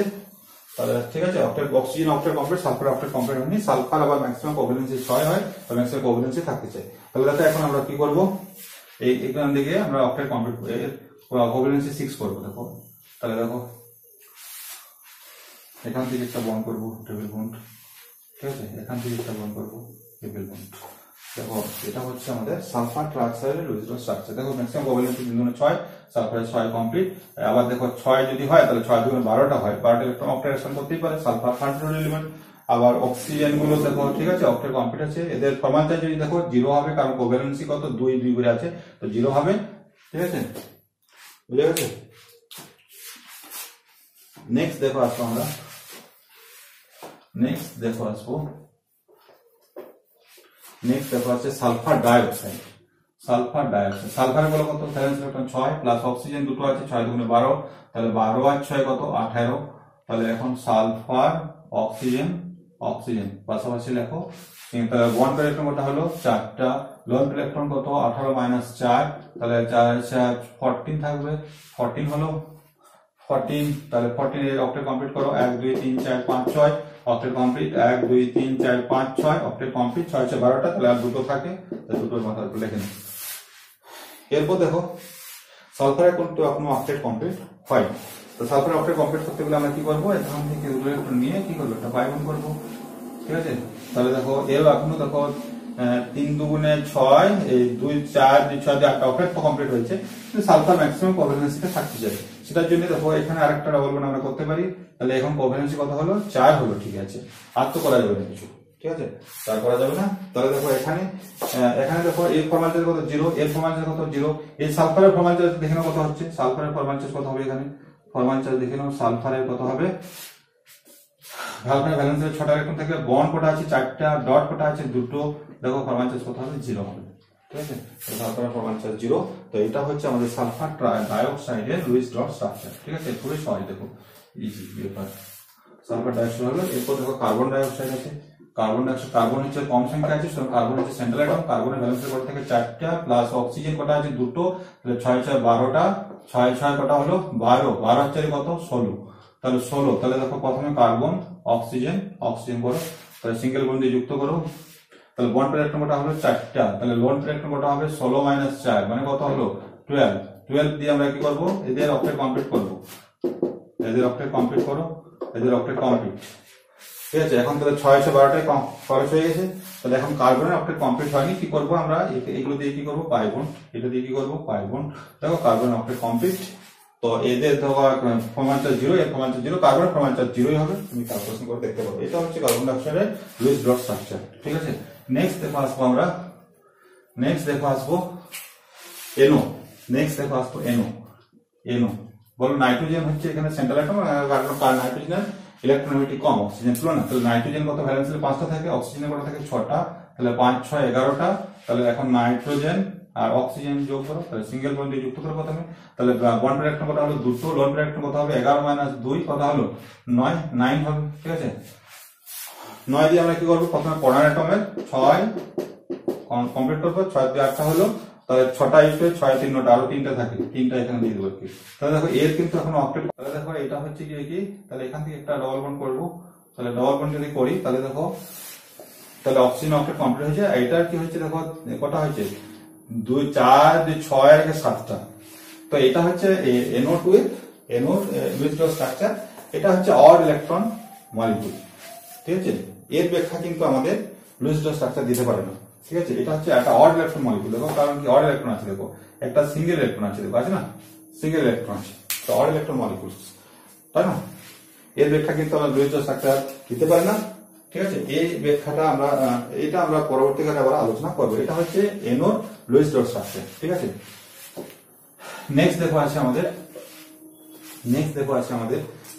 তাহলে ঠিক আছে, oxygen octet complete, sulphur octet complete হয়নি। সালফার আবার ম্যাক্সিমাম কোভ্যালেন্সি 6 হয়, আর ম্যাক্সিমাম কোভ্যালেন্সি থাকতে চাই। তাহলে দেখো এখন আমরা কি করব, এই এখান থেকে আমরা অক্টেট কমপ্লিট এর কোভ্যালেন্সি 6 করব। দেখো তাহলে দেখো এখান থেকে একটা বন্ড করব, ট্রিপল বন্ড, ঠিক আছে, এখান থেকে একটা বন্ড করব, ট্রিপল বন্ড, দেখো এটা হচ্ছে আমাদের সালফার ট্রাইঅক্সাইডের লুইস ডট স্ট্রাকচার। দেখো ম্যাক্সিমাম কোভ্যালেন্সি 3 গুণে 6, সালফারের 6 কমপ্লিট। আবার দেখো 6 যদি হয় তাহলে 6 দুগুণে 12টা হয়, 12টা ইলেকট্রন অক্টেট রিঅ্যাকশন করতেই পারে। Sulphur hydrogen element. আবার অক্সিজেন গুলো দেখো ঠিক আছে অক্টেট কমপ্লিট আছে। এদের ফরমাল চার্জ যদি দেখো 0 হবে, কারণ কোভ্যালেন্সি কত 2 করে আছে, তো 0 হবে। ঠিক আছে, বুঝে গেছে? নেক্সট দেখো আসবো আমরা, নেক্সট দেখো আছে সালফার ডাইঅক্সাইড। সালফার ডাইঅক্সাইড, সালফারের বলো কত, ভ্যালেন্স ইলেকট্রন 6 প্লাস অক্সিজেন দুটো আছে, 6 দুগুণে 12, তাহলে 12 আর 6 কত 18। তাহলে এখন সালফার অক্সিজেন পাশাপাশি লেখো। তাহলে 1 পেয়ার ইলেকট্রন কত হলো 4টা, লোন পেয়ার ইলেকট্রন কত 18 মাইনাস 4, তাহলে 4 14 থাকবে, 14 হলো 14। তাহলে 14 এর অক্টেট কমপ্লিট করো, 1 2 3 4 5 6 অক্টেট কমপ্লিট, 1 2 3 4 5 6 অক্টেট কমপ্লিট, 6 6 12টা, তাহলে আর দুটো থাকে, তাহলে দুটোর মাথার উপর লিখে নিন। এরপর দেখো সালফারের কিন্তু এখনো অক্টেট কমপ্লিট হয়। তো সালফারের অক্টেট কমপ্লিট করতে গেলে আমরা কি করব, এখান থেকে দুটো ইলেকট্রন নিয়ে কি করব, একটা বাই বন্ড করব। ঠিক আছে, তাহলে দেখো এর এখনো দেখো 3 দুগুণে 6, এই 2 4 2 6 দিয়ে 8টা অক্টেট তো কমপ্লিট হয়েছে, কিন্তু সালফার ম্যাক্সিমাম কোভ্যালেন্সিটা থাকতে চাই। সেটার জন্য দেখো এখানে আরেকটা ডাবল বন্ড আমরা করতে পারি। তাহলে এখন কোভ্যালেন্সি কত হলো 4 হলো। ঠিক আছে, আর তো করা যাবে না কিছু। ঠিক আছে, তার করা যাবে না। তাহলে দেখো এখানে দেখো এর ফরমাল চার্জ কত 0, এর ফরমাল চার্জ কত 0। এই সালফারের ফরমাল চার্জ দেখে নাও কত হচ্ছে, সালফারের ফরমাল চার্জ কত হবে, এখানে ফরমাল চার্জ দেখে নাও সালফারের কত হবে। সালফারের ভ্যালেন্সের 6টা ইলেকট্রন থেকে বন্ড কটা আছে 4টা, ডট কটা আছে 2টো, দেখো ফরমাল চার্জ কত হবে 0 হবে। ঠিক আছে, সালফারের ফরমাল চার্জ 0। তো এটা হচ্ছে আমাদের সালফার ডাইঅক্সাইডের লুইস ডট স্ট্রাকচার। ঠিক আছে, খুবই সহজ, দেখো ইজি ব্যাপার। সালফার ডাইঅক্সাইড হলো। এরপর দেখো কার্বন ডাইঅক্সাইড আছে। কার্বন হচ্ছে কম সংখ্যা আছে, কার্বন হচ্ছে সেন্ট্রাল অ্যাটম। কার্বনের ভ্যালেন্সের কটা থেকে 4টা, প্লাস অক্সিজেন কটা আছে 2টো, তাহলে 6 6 12টা, 6 6 কটা হলো 12, 12 হচ্ছে কত 16, তাহলে 16। তাহলে দেখো প্রথমে কার্বন অক্সিজেন করো, তাহলে সিঙ্গেল বন্ড দিয়ে যুক্ত করো। তাহলে বন্ড পেয়ার ইলেকট্রন কটা হলো 4টা, তাহলে লোন পেয়ার ইলেকট্রন কটা হবে 16 মাইনাস 4 মানে কত হলো 12। 12 দিয়ে আমরা কি করব, এদের অক্টেট কমপ্লিট করব, এদের অক্টেট কমপ্লিট করো, এদের অক্টেট কমপ্লিট। ঠিক আছে, এখন তাহলে 6 6 12টাই খরচ হয়ে গেছে। তাহলে এখন কার্বনের অক্টেট কমপ্লিট হয়নি, কি করব আমরা, এগুলো দিয়ে কি করব পাই বন্ড, এটা দিয়ে কি করব পাই বন্ড। দেখো কার্বনের অক্টেট কমপ্লিট। তো এদের দেখো ফরমাল চার্জ 0, এর ফরমাল চার্জ 0, কার্বনের ফরমাল চার্জ 0ই হবে। তুমি ক্যালকুলেশন করে দেখতে পারো। এটা হচ্ছে কার্বন ডাইঅক্সাইডের লুইস ডট স্ট্রাকচার। ঠিক আছে, নেক্সট দেখো আসবো আমরা, এনো। এনো বলো নাইট্রোজেন হচ্ছে এখানে সেন্ট্রাল অ্যাটম, কারণ নাইট্রোজেনের ইলেকট্রননেগেটিভিটি কম, অক্সিজেন তুলনা না। তাহলে নাইট্রোজেন কত ভ্যালেন্সে 5টা থাকে, অক্সিজেনের কত থাকে 6টা, তাহলে 5 6 11টা। তাহলে এখন নাইট্রোজেন আর অক্সিজেন যোগ করো, তাহলে সিঙ্গেল বন্ড দিয়ে যুক্ত করো প্রথমে। তাহলে বন্ড পেয়ার ইলেকট্রন কত হলো 2টো, লোন পেয়ার ইলেকট্রন কত হবে 11 মাইনাস 2 কত হলো 9 হবে। ঠিক আছে, 9 দিয়ে আমরা কি করবো, প্রথমে কোডান অ্যাটমের 6 কমপ্লিট করবো, 6 দিয়ে 8টা হলো, তাহলে 6টা 6 3 9টা, আরো 3টা থাকে, 3টা এখানে দিয়ে দেবো কি। তাহলে দেখো এর কিন্তু এখন অক্টেট, তাহলে দেখো এটা হচ্ছে কি, তাহলে এখান থেকে একটা ডবল বন্ড করবো। তাহলে ডবল বন্ড যদি করি তাহলে দেখো, তাহলে অক্সিজেন অক্টেট কমপ্লিট হয়েছে। এটার কি হচ্ছে দেখো কটা হয়েছে 2 4 2 6 আর 7টা। তো এটা হচ্ছে NO2 এর লুইস ডট স্ট্রাকচার। এটা হচ্ছে অড ইলেকট্রন মলিকিউল। ঠিক আছে, এর ব্যাখ্যা কিন্তু আমাদের লুইস ডট স্ট্রাকচার দিতে পারে না। ঠিক আছে, এটা হচ্ছে একটা অড ইলেকট্রন মলিকিউল। দেখো কারণ কি অড ইলেকট্রন আছে, দেখো একটা সিঙ্গেল ইলেকট্রন আছে, দেখো আছে না সিঙ্গেল ইলেকট্রন আছে, তো অড ইলেকট্রন মলিকিউল, তাই না। এর ব্যাখ্যা কিন্তু আমরা লুইস ডট স্ট্রাকচার দিতে পারি না। ঠিক আছে, এই ব্যাখ্যাটা আমরা পরবর্তীকালে আবার আলোচনা করবো। এটা হচ্ছে NO লুইস ডট স্ট্রাকচার। ঠিক আছে, নেক্সট দেখো আছে আমাদের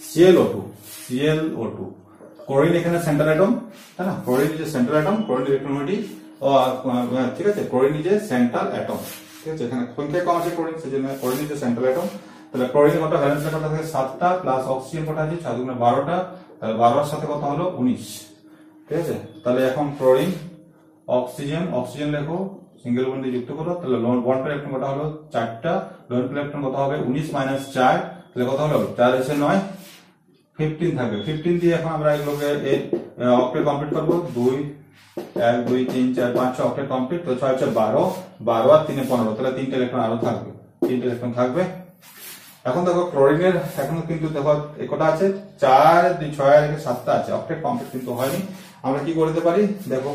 ClO2। ক্লোরিন এখানে সেন্ট্রাল অ্যাটম, তাই না, ক্লোরিন যে সেন্ট্রাল অ্যাটম, ক্লোরিন ইলেকট্রনটি ঠিক আছে, ক্লোরিন যে সেন্ট্রাল অ্যাটম। ঠিক আছে, এখানে সংখ্যা কম আছে ক্লোরিন, সেজন্য ক্লোরিন যে সেন্ট্রাল অ্যাটম। তাহলে ক্লোরিন কত ভ্যালেন্স কত থাকে 7টা, প্লাস অক্সিজেন কত আছে 6 দুগুণে 12টা, তাহলে 12 এর সাথে কত হলো 19। ঠিক আছে, তাহলে এখন ক্লোরিন অক্সিজেন লেখো, সিঙ্গেল বন্ড দিয়ে যুক্ত করো। তাহলে বন্ড পেয়ার ইলেকট্রন কত হলো 4টা, লোন পেয়ার ইলেকট্রন কত হবে 19 মাইনাস 4, তাহলে কত হলো 4 এসে 9 15 থাকবে। 15 দিয়ে এখন আমরা এগুলোকে অক্টেট কমপ্লিট করবো। 2 1 2 3 4 5 6 অক্টেট কমপ্লিট। তো 6 6 12 12 আর 3 15, তাহলে 3টা ইলেকট্রন আরো থাকবে, 3টা ইলেকট্রন থাকবে। এখন দেখো ক্লোরিনের এখনো কিন্তু দেখো কটা আছে 4 2 6 আর 7টা আছে, অক্টেট কমপ্লিট কিন্তু হয়নি। আমরা কি করতে পারি, দেখো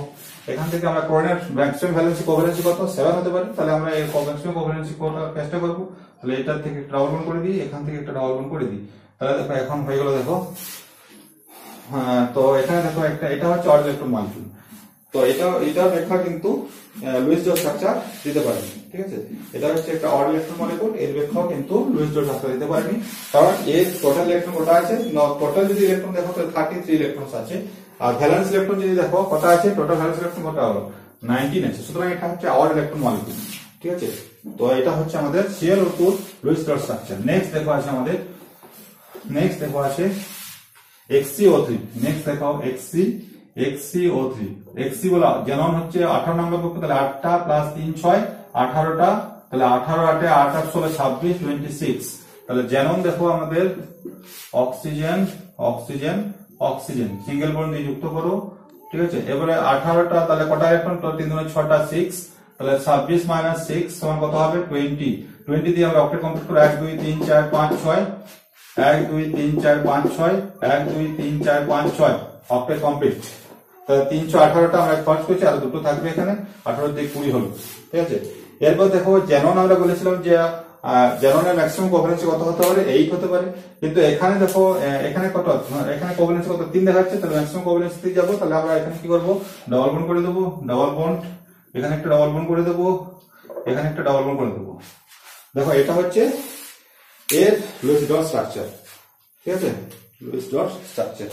এখান থেকে আমরা ক্লোরিনের ম্যাক্সিমাম ভ্যালেন্সি কোভ্যালেন্সি কত 7 হতে পারে, তাহলে আমরা এই ম্যাক্সিমাম কোভ্যালেন্সি কোটা চেষ্টা করব। তাহলে এটা থেকে একটা ডাবল বন্ড করে দিই, এখান থেকে একটা ডাবল বন্ড করে দিই, তাহলে দেখো এখন হয়ে গেল। দেখো তো এখানে দেখো একটা, এটা হচ্ছে অড ইলেকট্রন মলিকিউল। তো এটা ব্যাখ্যা কিন্তু লুইস জর্জ স্ট্রাকচার দিতে পারেনি, ঠিক আছে। এটা হচ্ছে একটা অড ইলেকট্রন মলিকিউল, এর ব্যাখ্যাও কিন্তু লুইস জর্জ স্ট্রাকচার দিতে পারেনি, কারণ এর টোটাল ইলেকট্রন কটা আছে, টোটাল যদি ইলেকট্রন দেখো তাহলে 33 ইলেকট্রন আছে, আর ভ্যালেন্স ইলেকট্রন যদি দেখো কটা আছে, টোটাল ভ্যালেন্স ইলেকট্রন কটা হলো 19 আছে। সুতরাং এটা হচ্ছে অড ইলেকট্রন মলিকিউল, ঠিক আছে। তো এটা হচ্ছে আমাদের ClO2 Luis George structure. Next দেখো আছে আমাদের, নেক্সট দেখো আছে XCO3। নেক্সট দেখো XCO3। XC বলা যেমন হচ্ছে 18 নম্বর গ্রুপ, তাহলে 8টা প্লাস 3 6 18টা, তাহলে 18 8 8 8 16 26 26। তাহলে যেমন দেখো আমাদের oxygen oxygen oxygen single bond দিয়ে যুক্ত করো, ঠিক আছে। এবারে 18টা, তাহলে কটা ইলেকট্রন, তো 3 দুগুণে 6টা 6, তাহলে 26 মাইনাস 6 সমান কত হবে 20। 20 দিয়ে আমরা অক্টেট কমপ্লিট করব, 1 2 3 4 5 6, 1 2 3 4 5 6, 1 2 3 4 5 6, অক্টেট কমপ্লিট। তাহলে 318টা আমরা ফার্স্ট করছি, আর দুটো থাকবে এখানে, 18 দিয়ে 20 হলো, ঠিক আছে। এরপর দেখো জ্যানন, আমরা বলেছিলাম যে জ্যাননের ম্যাক্সিমাম কোভ্যালেন্সি কত হতে পারে, 8 হতে পারে, কিন্তু এখানে দেখো এখানে কত, এখানে কোভ্যালেন্সি কত 3 দেখাচ্ছে, তাহলে ম্যাক্সিমাম কোভ্যালেন্সি তে যাব। তাহলে আমরা এখানে কি করব, ডাবল বন্ড করে দেব, ডাবল বন্ড, এখানে একটা ডাবল বন্ড করে দেব, এখানে একটা ডাবল বন্ড করে দেব। দেখো এটা হচ্ছে এর লুইস ডট স্ট্রাকচার, ঠিক আছে, লুইস ডট স্ট্রাকচার।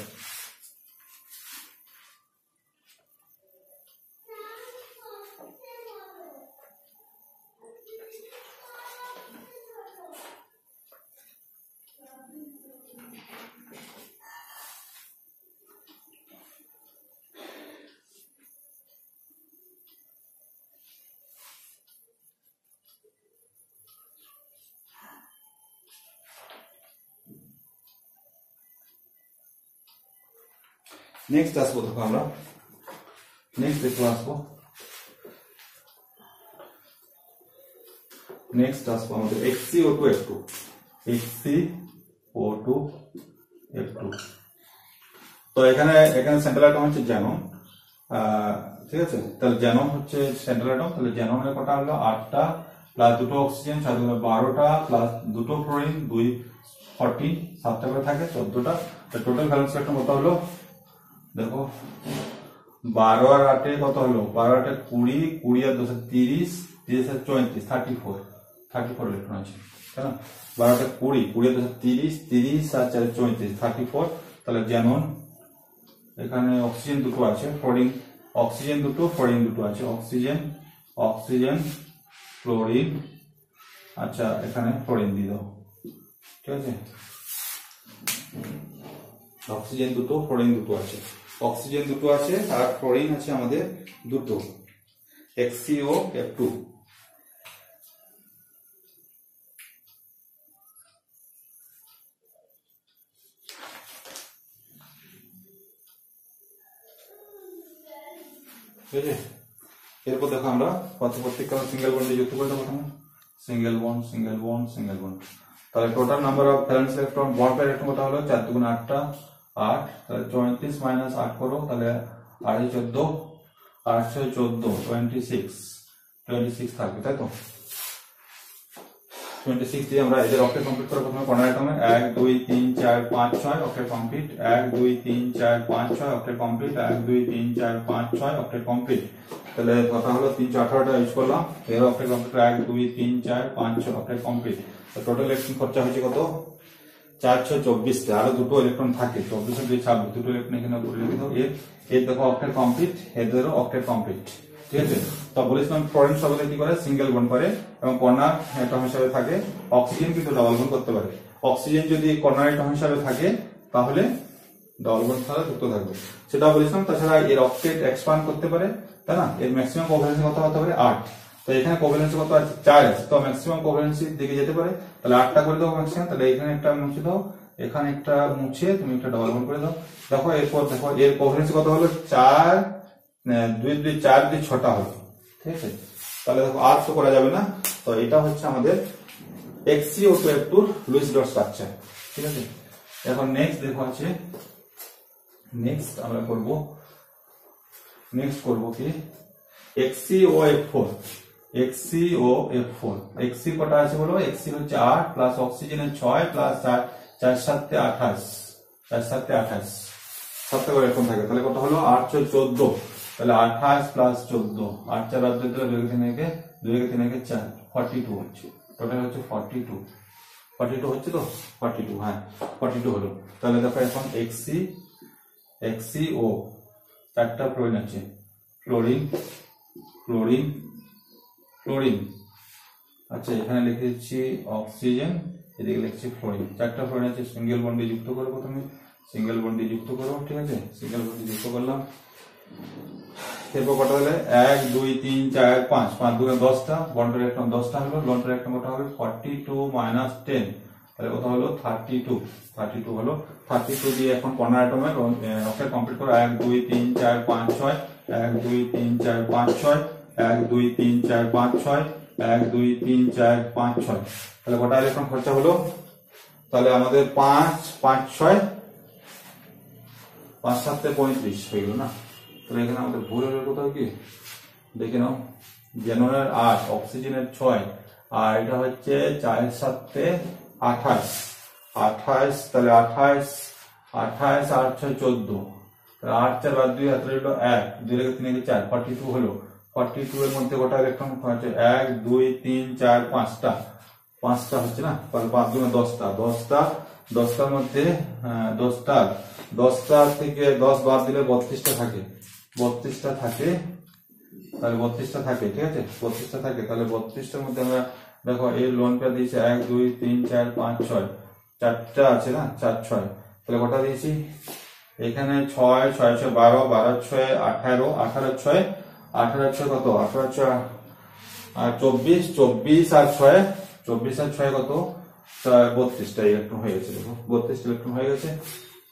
নেক্সট আসবো, দেখো আমরা নেক্সট দেখো আসবো, নেক্সট আসবো আমাদের XCO2 F2। XCO2 F2। তো এখানে সেন্ট্রাল অ্যাটম হচ্ছে জ্যানন, ঠিক আছে। তাহলে জ্যানন হচ্ছে সেন্ট্রাল অ্যাটম, তাহলে জ্যাননের কটা হলো 8টা প্লাস দুটো অক্সিজেন 12টা প্লাস দুটো ফ্লোরিন 2 14, 7টা করে থাকে 14টা। টোটাল ভ্যালেন্স ইলেকট্রন কত হলো, দেখো 12 আর 8 কত হলো, 12 8 20, 20 আর 2 30, 30 আর 34, 34 ইলেকট্রন আছে, তাই না। 12 8 20, 20 আর 2 30, 30 আর 4 34, 34। তাহলে জ্যানন এখানে অক্সিজেন দুটো আছে, ফ্লোরিন অক্সিজেন দুটো, ফ্লোরিন দুটো আছে, অক্সিজেন অক্সিজেন ফ্লোরিন, আচ্ছা এখানে ফ্লোরিন দিয়ে দাও, ঠিক আছে। অক্সিজেন দুটো, ফ্লোরিন দুটো আছে, অক্সিজেন দুটো আছে আর ফ্লোরিন আছে আমাদের দুটো, XCO2। ঠিক আছে। এরপর দেখো আমরা প্রত্যেকটা সিঙ্গেল বন্ডে যুক্ত করে দেবো, প্রথমে single bond single bond single bond. তাহলে total number of valence electron bond pair electron কত হলো, 4 2 8টা 8, তাহলে 34 মাইনাস 8 করো, তাহলে 8 14, 8 6 14, 26 থাকবে, তাই তো। 26 দিয়ে আমরা এদের অক্টেট কমপ্লিট করে প্রথমে কর্নার অ্যাটমে 1 2 3 4 5 6 octet complete, 1 2 3 4 5 6 octet complete, 1 2 3 4 5 6 octet complete. তাহলে কথা হলো 318টা ইউজ করলাম, এর অক্টেট কমপ্লিট 1 2 3 4 5 6 অক্টেট কমপ্লিট। তো টোটাল ইলেকট্রন খরচা হয়েছে কত, 4 6 24টা, আরো দুটো ইলেকট্রন থাকে, 24 আর 2 26, দুটো ইলেকট্রন এখানে উপরে লিখে দাও। এর দেখো অক্টেট কমপ্লিট, এদেরও অক্টেট কমপ্লিট, ঠিক আছে। তো বলেছিলাম ফ্লোরিন সবগুলো কি করে, সিঙ্গেল বন্ড করে এবং কর্নার অ্যাটম হিসেবে থাকে। অক্সিজেন কিন্তু ডাবল বন্ড করতে পারে, অক্সিজেন যদি কর্নার অ্যাটম হিসেবে থাকে তাহলে ডাবল বন্ড ছাড়া যুক্ত থাকবে, সেটা বলেছিলাম। তাছাড়া এর অক্টেট এক্সপ্যান্ড করতে পারে, তাই না। এর ম্যাক্সিমাম কোভ্যালেন্সি কত হতে পারে 8, তো এখানে কোভ্যালেন্সি কত আছে 4 আছে, তো ম্যাক্সিমাম কোভ্যালেন্সির দিকে যেতে পারে। তাহলে 8টা করে দাও ম্যাক্সিমাম, তাহলে এখানে একটা মুছে দাও, এখানে একটা মুছে তুমি একটা ডাবল বন্ড করে দাও। দেখো এরপর দেখো এর কোভ্যালেন্সি কত হলো 4 2 2 4 2 6টা হলো, ঠিক আছে। তাহলে দেখো আর তো করা যাবে না, তো এটা হচ্ছে আমাদের XCO2 F2 Luis dot structure, ঠিক আছে। এখন নেক্সট দেখো আছে, নেক্সট আমরা করব নেক্সট করবো কি XCOF4 XCOF4 XC কটা আছে বলো XC হচ্ছে 8 প্লাস অক্সিজেনের 6 প্লাস 4 4 7 28 4 7 28 সাতটা করে এরকম থাকে তাহলে কত হলো 8 6 14 তাহলে 28 প্লাস 14 8 4 বাদ দিলে 2 থেকে 4 42 হচ্ছে টোটাল হচ্ছে 42 হচ্ছে তো 42 হ্যাঁ 42 হলো তাহলে দেখো এখন XCO চারটা ক্লোরিন আছে ক্লোরিন আচ্ছা এখানে লিখে দিচ্ছি অক্সিজেন এদিকে লিখছি ফ্লোরিন চারটা ফ্লোরিন আছে সিঙ্গেল বন্ডে যুক্ত করো প্রথমে সিঙ্গেল বন্ডে যুক্ত করো ঠিক আছে সিঙ্গেল বন্ডে যুক্ত করলাম এরপর কটা হলে 1 2 3 4 5 5 2 10টা বন্ডের ইলেকট্রন 10টা হলো লন্ডের ইলেকট্রন কত হবে 42 - 10 তাহলে কত হলো 32 হলো 32 দিয়ে এখন কর্নার অ্যাটমের অক্টেট কমপ্লিট করো 1 2 3 4 5 6 1 2 3 4 5 6 1 2 3 4 5 6 1 2 3 4 5 6 তাহলে কটা ইলেকট্রন খরচা হলো তাহলে আমাদের 5 5 6 5 7 35 হয়ে গেল না তাহলে এখানে আমাদের ভুল হলো কোথাও কি দেখে নাও জেনুইনের 8 অক্সিজেনের 6 আর এটা হচ্ছে 4 7 28 তাহলে 28 আর 6 14 তাহলে 8 4 বাদ 2 হাতে রইল 1 2 রেখে 3 রেখে 4 42 হলো 42 এর মধ্যে কটা ইলেকট্রন হচ্ছে 1 2 3 4 5টা হচ্ছে না তাহলে 5 2 10টার মধ্যে 10টা থেকে 10 বাদ দিলে 32টা থাকে তাহলে 32টা থাকে ঠিক আছে 32টা থাকে তাহলে 32টার মধ্যে আমরা দেখো এই লোনটা দিয়েছে 1 2 3 4 5 6 চারটা আছে না 4 6 তাহলে কটা দিয়েছি এখানে 6 6 6 12 12 6 18 18 6 কত 18 6 আর 24 আর 6 কত 32টা ইলেকট্রন হয়ে গেছে দেখো 32 ইলেকট্রন হয়ে গেছে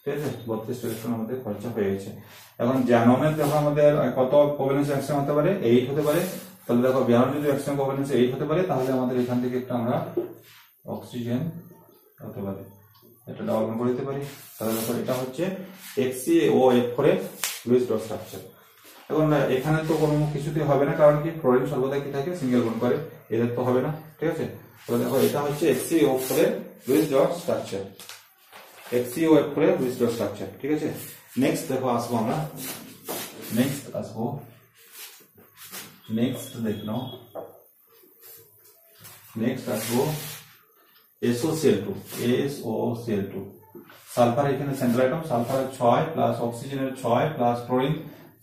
ঠিক আছে 32 ইলেকট্রন আমাদের খরচা হয়ে গেছে এখন জ্যাননের দেখো আমাদের কত কোভ্যালেন্স অ্যাকশন হতে পারে 8 হতে পারে তাহলে দেখো জ্যানন যদি অ্যাকশন কোভ্যালেন্স 8 হতে পারে তাহলে আমাদের এখান থেকে একটা আমরা অক্সিজেন হতে পারে এটা ডাবল বন্ড করে দিতে পারি তাহলে দেখো এটা হচ্ছে XCOF4 এর লুইস ডট স্ট্রাকচার এখন এখানে তো কোনো কিছুতেই হবে না কারণ কি ফ্লোরিন সর্বদা কি থাকে সিঙ্গেল বন্ড করে এদের তো হবে না ঠিক আছে তো দেখো এটা হচ্ছে XCOF4 এর লুইস ডট স্ট্রাকচার XCOF4 এর লুইস ডট স্ট্রাকচার ঠিক আছে নেক্সট দেখো আসবো আমরা নেক্সট দেখো নেক্সট আসবো SOCl2 সালফার এখানে সেন্ট্রাল অ্যাটম সালফারের 6 প্লাস অক্সিজেনের 6 প্লাস ক্লোরিন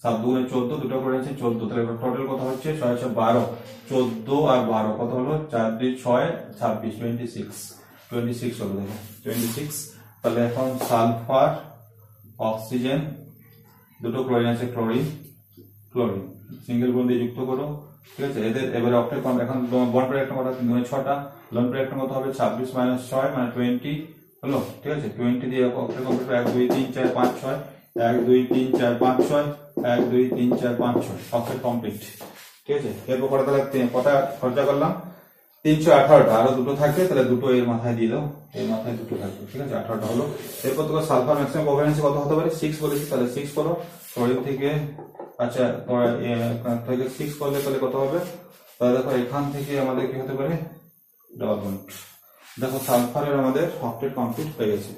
7 2 14 দুটো ক্লোরিন আছে 14 তাহলে টোটাল কত হচ্ছে 6 6 12 14 আর 12 কত হলো 4 2 6 26 26 হলো দেখো 26 তাহলে এখন সালফার অক্সিজেন দুটো ক্লোরিন আছে ক্লোরিন সিঙ্গেল বন্ড দিয়ে যুক্ত করো ঠিক আছে এদের এবারে অক্টেট এখন বন্ড একটা কত 3 গুণে 6টা লোন একটা কত হবে 26 - 6 মানে 20 হলো ঠিক আছে 20 দিয়ে অক্টেট কমপ্লিট 1 2 3 4 5 6 1 2 3 4 5 6 1 2 3 4 5 6 অক্টেট কমপ্লিট ঠিক আছে এরপর কটা খরচা করলাম 318টা আরো দুটো থাকে তাহলে দুটো এর মাথায় দিয়ে দাও এর মাথায় দুটো থাকবে ঠিক আছে 18টা হলো এরপর তো সালফার ম্যাক্সিমাম কোভ্যালেন্স কত হতে পারে 6 বলেছি তাহলে 6 করো ক্লোরিন থেকে আচ্ছা থেকে 6 করলে তাহলে কত হবে তাহলে দেখো এখান থেকে আমাদের কি হতে পারে ডাবল বন্ড দেখো সালফারের আমাদের অক্টেট কমপ্লিট হয়ে গেছে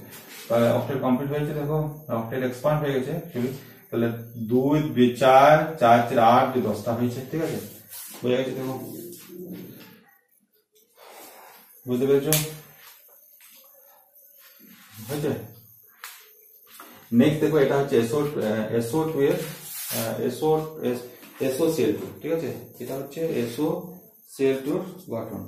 তাহলে অক্টেট কমপ্লিট হয়েছে দেখো অক্টেট এক্সপান্ড হয়ে গেছে তাহলে 2 4 4 4 8 10টা হয়েছে ঠিক আছে হয়ে গেছে দেখো বুঝতে পেরেছো হয়েছে নেক্সট দেখো এটা হচ্ছে SO2 এর SOCl2 ঠিক আছে এটা হচ্ছে SOCl2 গঠন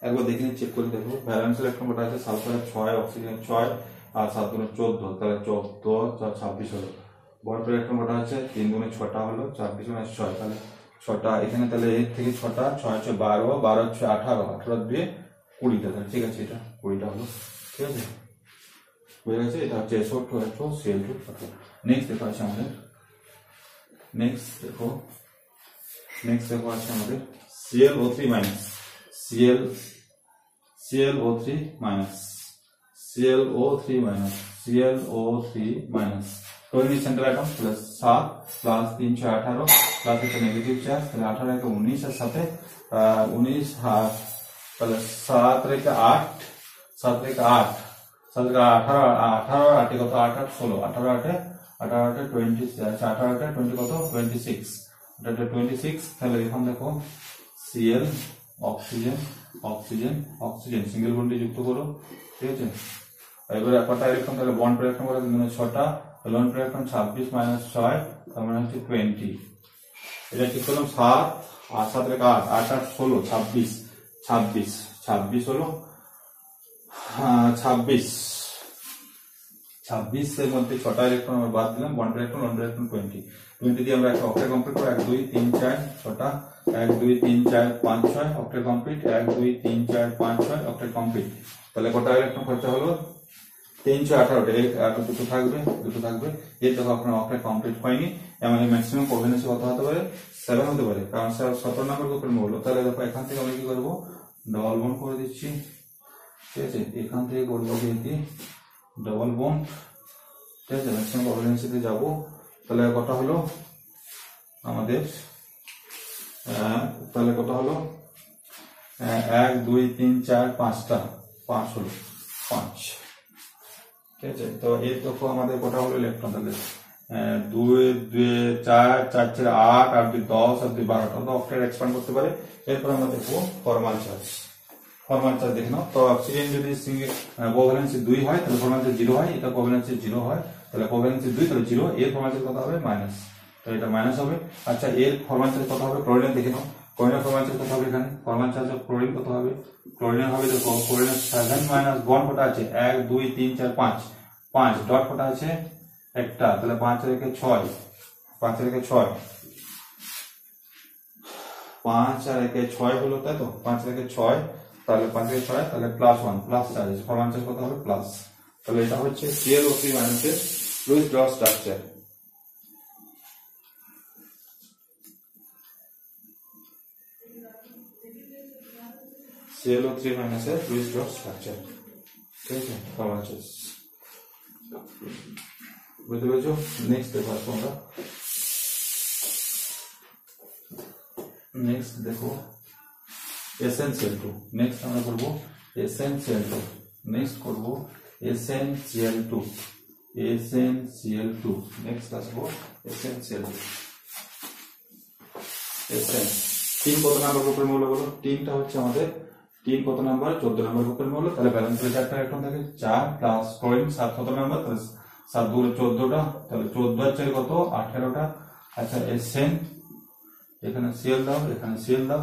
একবার দেখে নিয়ে চেক করে দেখো ভ্যালেন্স ইলেকট্রন কটা আছে সালফারের 6 অক্সিজেন 6 আর 7 গুণে 14 তাহলে 14 26 হলো বন্ড ইলেকট্রন কটা আছে 3 গুণে 6টা হলো 26 গুণে 6 তাহলে 6টা এখানে তাহলে এর থেকে 6টা 6 6 12 12 6 18 18 দিয়ে 20টা তাহলে ঠিক আছে এটা 20টা হলো ঠিক আছে বুঝে গেছে এটা হচ্ছে SO2 CL2 নেক্সট দেখো আছে আমাদের নেক্সট দেখো আছে আমাদের ClO3 minus twenty central atom plus 7 plus 3 6 18 plus একটা নেগেটিভ চার্জ, তাহলে 18 একে 19 এর সাথে 19 হাফ, তাহলে 7 রেখে 8 7 রেখে 8 7 রেখে 18 18 8 কত 8 8 16 18 8 20 18 8 20 কত 26 এটা 26। তাহলে এখন দেখো Cl oxygen oxygen oxygen single বন্ডে যুক্ত করো, ঠিক আছে। এবারে কটা ইলেকট্রন, তাহলে বন্ড পেয়ার ইলেকট্রন করে দিন 6টা, লোন পেয়ার ইলেকট্রন 26 মাইনাস 6 তার মানে হচ্ছে 20। এটা ঠিক করলাম 7 আর 7 রেখে 8 8 8 16 26 হলো 26 এর মধ্যে 6টা ইলেকট্রন আমরা বাদ দিলাম, bond pair electron lone pair electron 20 দিয়ে আমরা একটা অক্টেট কমপ্লিট করব। 1 2 3 4 6টা 1 2 3 4 5 6 অক্টেট কমপ্লিট 1 2 3 4 5 6 অক্টেট কমপ্লিট। তাহলে কটা ইলেকট্রন খরচা হলো 3 6 18 আর দুটো থাকবে এই দেখো আপনার অক্টেট কমপ্লিট হয়নি। মানে ম্যাক্সিমাম কোভ্যালেন্সি কত হতে পারে 7 হতে পারে, কারণ 17 নম্বর গ্রুপের মৌল। তাহলে দেখো এখান থেকে আমরা কি করব ডবল বন্ড করে দিচ্ছি, ঠিক আছে। এখান থেকে করবো কি ডবল বন্ড, ঠিক আছে, ম্যাক্সিমাম কোভ্যালেন্সিতে যাব। তাহলে কত হলো আমাদের, তাহলে কত হলো 1 2 3 4 5টা 5 হলো 5, ঠিক আছে। তো এই দেখো আমাদের কটা হলো ইলেকট্রন, তাহলে 2 2 4 4 4 8 আর 2 10 আর 2 12টা তো অক্টেট এক্সপ্যান্ড করতে পারে। এরপর আমরা দেখবো ফরমাল চার্জ দেখে নাও। তো অক্সিজেন যদি সিঙ্গেল কোভ্যালেন্সি 2 হয় তাহলে ফরমাল চার্জ 0 হয়, এটা কোভ্যালেন্সি 0 হয়, তাহলে কোভ্যালেন্সি 2 তাহলে 0, এর ফরমাল চার্জ কত হবে মাইনাস, তো এটা মাইনাস হবে। আচ্ছা এর ফরমাল চার্জ কত হবে ক্লোরিনের দেখে নাও, ক্লোরিনের ফরমাল চার্জ কত হবে, এখানে ফরমাল চার্জ অফ ক্লোরিন কত হবে, ক্লোরিনের হবে দেখো ক্লোরিনের 7 মাইনাস বন্ড কত আছে 1 2 3 4 5 ডট কত আছে একটা, তাহলে 5 রেখে 6 5 রেখে 6 5 আর 1 6 হলো, তাই তো 5 রেখে 6 তাহলে 5 রেখে 6 তাহলে plus 1 plus charge, formal charge কত হবে প্লাস। তাহলে এটা হচ্ছে ClO3 মাইনাসের লুইস ডট স্ট্রাকচার। ClO3 মাইনাসের লুইস ডট স্ট্রাকচার, ঠিক আছে, ফরমাল চার্জ বুঝতে পেরেছো। নেক্সট দেখো তোমরা, নেক্সট দেখো SnCl2, নেক্সট আমরা করব SnCl2, নেক্সট করব SnCl2, নেক্সট আসবো SnCl2। SN 3 কত নাম্বার গ্রুপের মৌল বলো, 3টা হচ্ছে আমাদের 3 কত নাম্বার 14 নাম্বার গ্রুপের মৌল। তাহলে ব্যালেন্স করে 4টা ইলেকট্রন থাকে 4 প্লাস ক্লোরিন 7 কত নাম্বার, তাহলে 7 2 14টা, তাহলে 14 আর 4 কত 18টা। আচ্ছা SN এখানে Cl দাও, এখানে Cl দাও,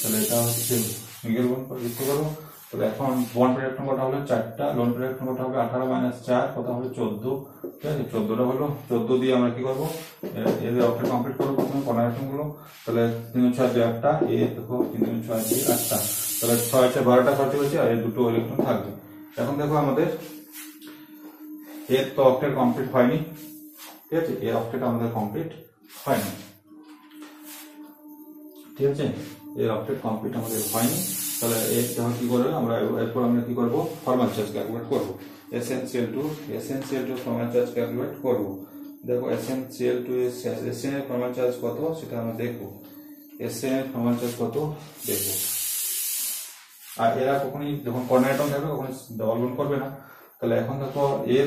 তাহলে এটা হচ্ছে সিঙ্গেল বন্ড করে যুক্ত করো। তাহলে এখন বন্ড পেয়ার ইলেকট্রন কত হলো 4টা, লোন পেয়ার ইলেকট্রন কত হবে 18 মাইনাস 4 কত হবে 14, ঠিক আছে। 14টা হলো, 14 দিয়ে আমরা কি করব এর অক্টেট কমপ্লিট করব প্রথমে কণা ইলেকট্রন গুলো। তাহলে 3 6 2 8টা, এ দেখো 3 6 2 8টা, তাহলে 6 6 12টা খরচ হয়েছে আর এই দুটো ইলেকট্রন থাকবে। এখন দেখো আমাদের এর তো অক্টেট কমপ্লিট হয়নি, ঠিক আছে, এর অক্টেট আমাদের কমপ্লিট হয়নি, ঠিক আছে, এর অক্টেট কমপ্লিট আমাদের হয়নি। তাহলে এর যখন কি করবে আমরা এরপর আমরা কি করব ফরমাল চার্জ ক্যালকুলেট করব। SnCl2 ফরমাল চার্জ ক্যালকুলেট করব। দেখো SnCl2 SN এর ফরমাল চার্জ কত সেটা আমরা দেখব, SN এর ফরমাল চার্জ কত দেখব। আর এরা কখনোই যখন কর্নার অ্যাটম থাকবে কখনোই ডবল বন্ড করবে না। তাহলে এখন দেখো এর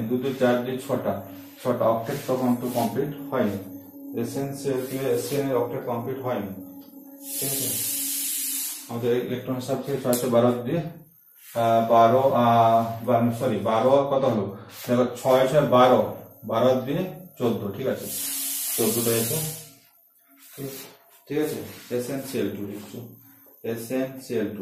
2 2 4 2 6টা অক্টেট তখন তো কমপ্লিট হয়নি, SnCl2 SN এর অক্টেট কমপ্লিট হয়নি, ঠিক আছে। আমাদের ইলেকট্রন হিসাব থেকে 6 6 12 দিয়ে 12 কত হলো দেখো 6 6 12 দিয়ে 14, ঠিক আছে, 14টা এসে, ঠিক আছে। SnCl2 লিখছো SnCl2,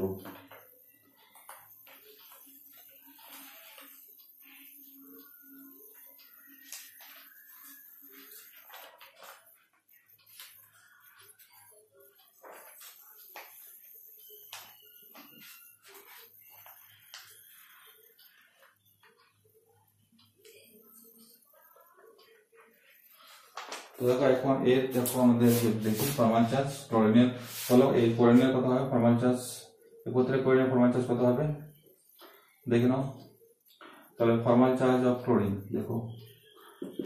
তো দেখো এখন এর দেখো আমাদের দেখি ফরমাল চার্জ ক্লোরিনের হলো এই ক্লোরিনের কত হবে ফরমাল চার্জ একত্রে ক্লোরিনের ফরমাল চার্জ কত হবে দেখে নাও তাহলে ফরমাল চার্জ অফ ক্লোরিন দেখো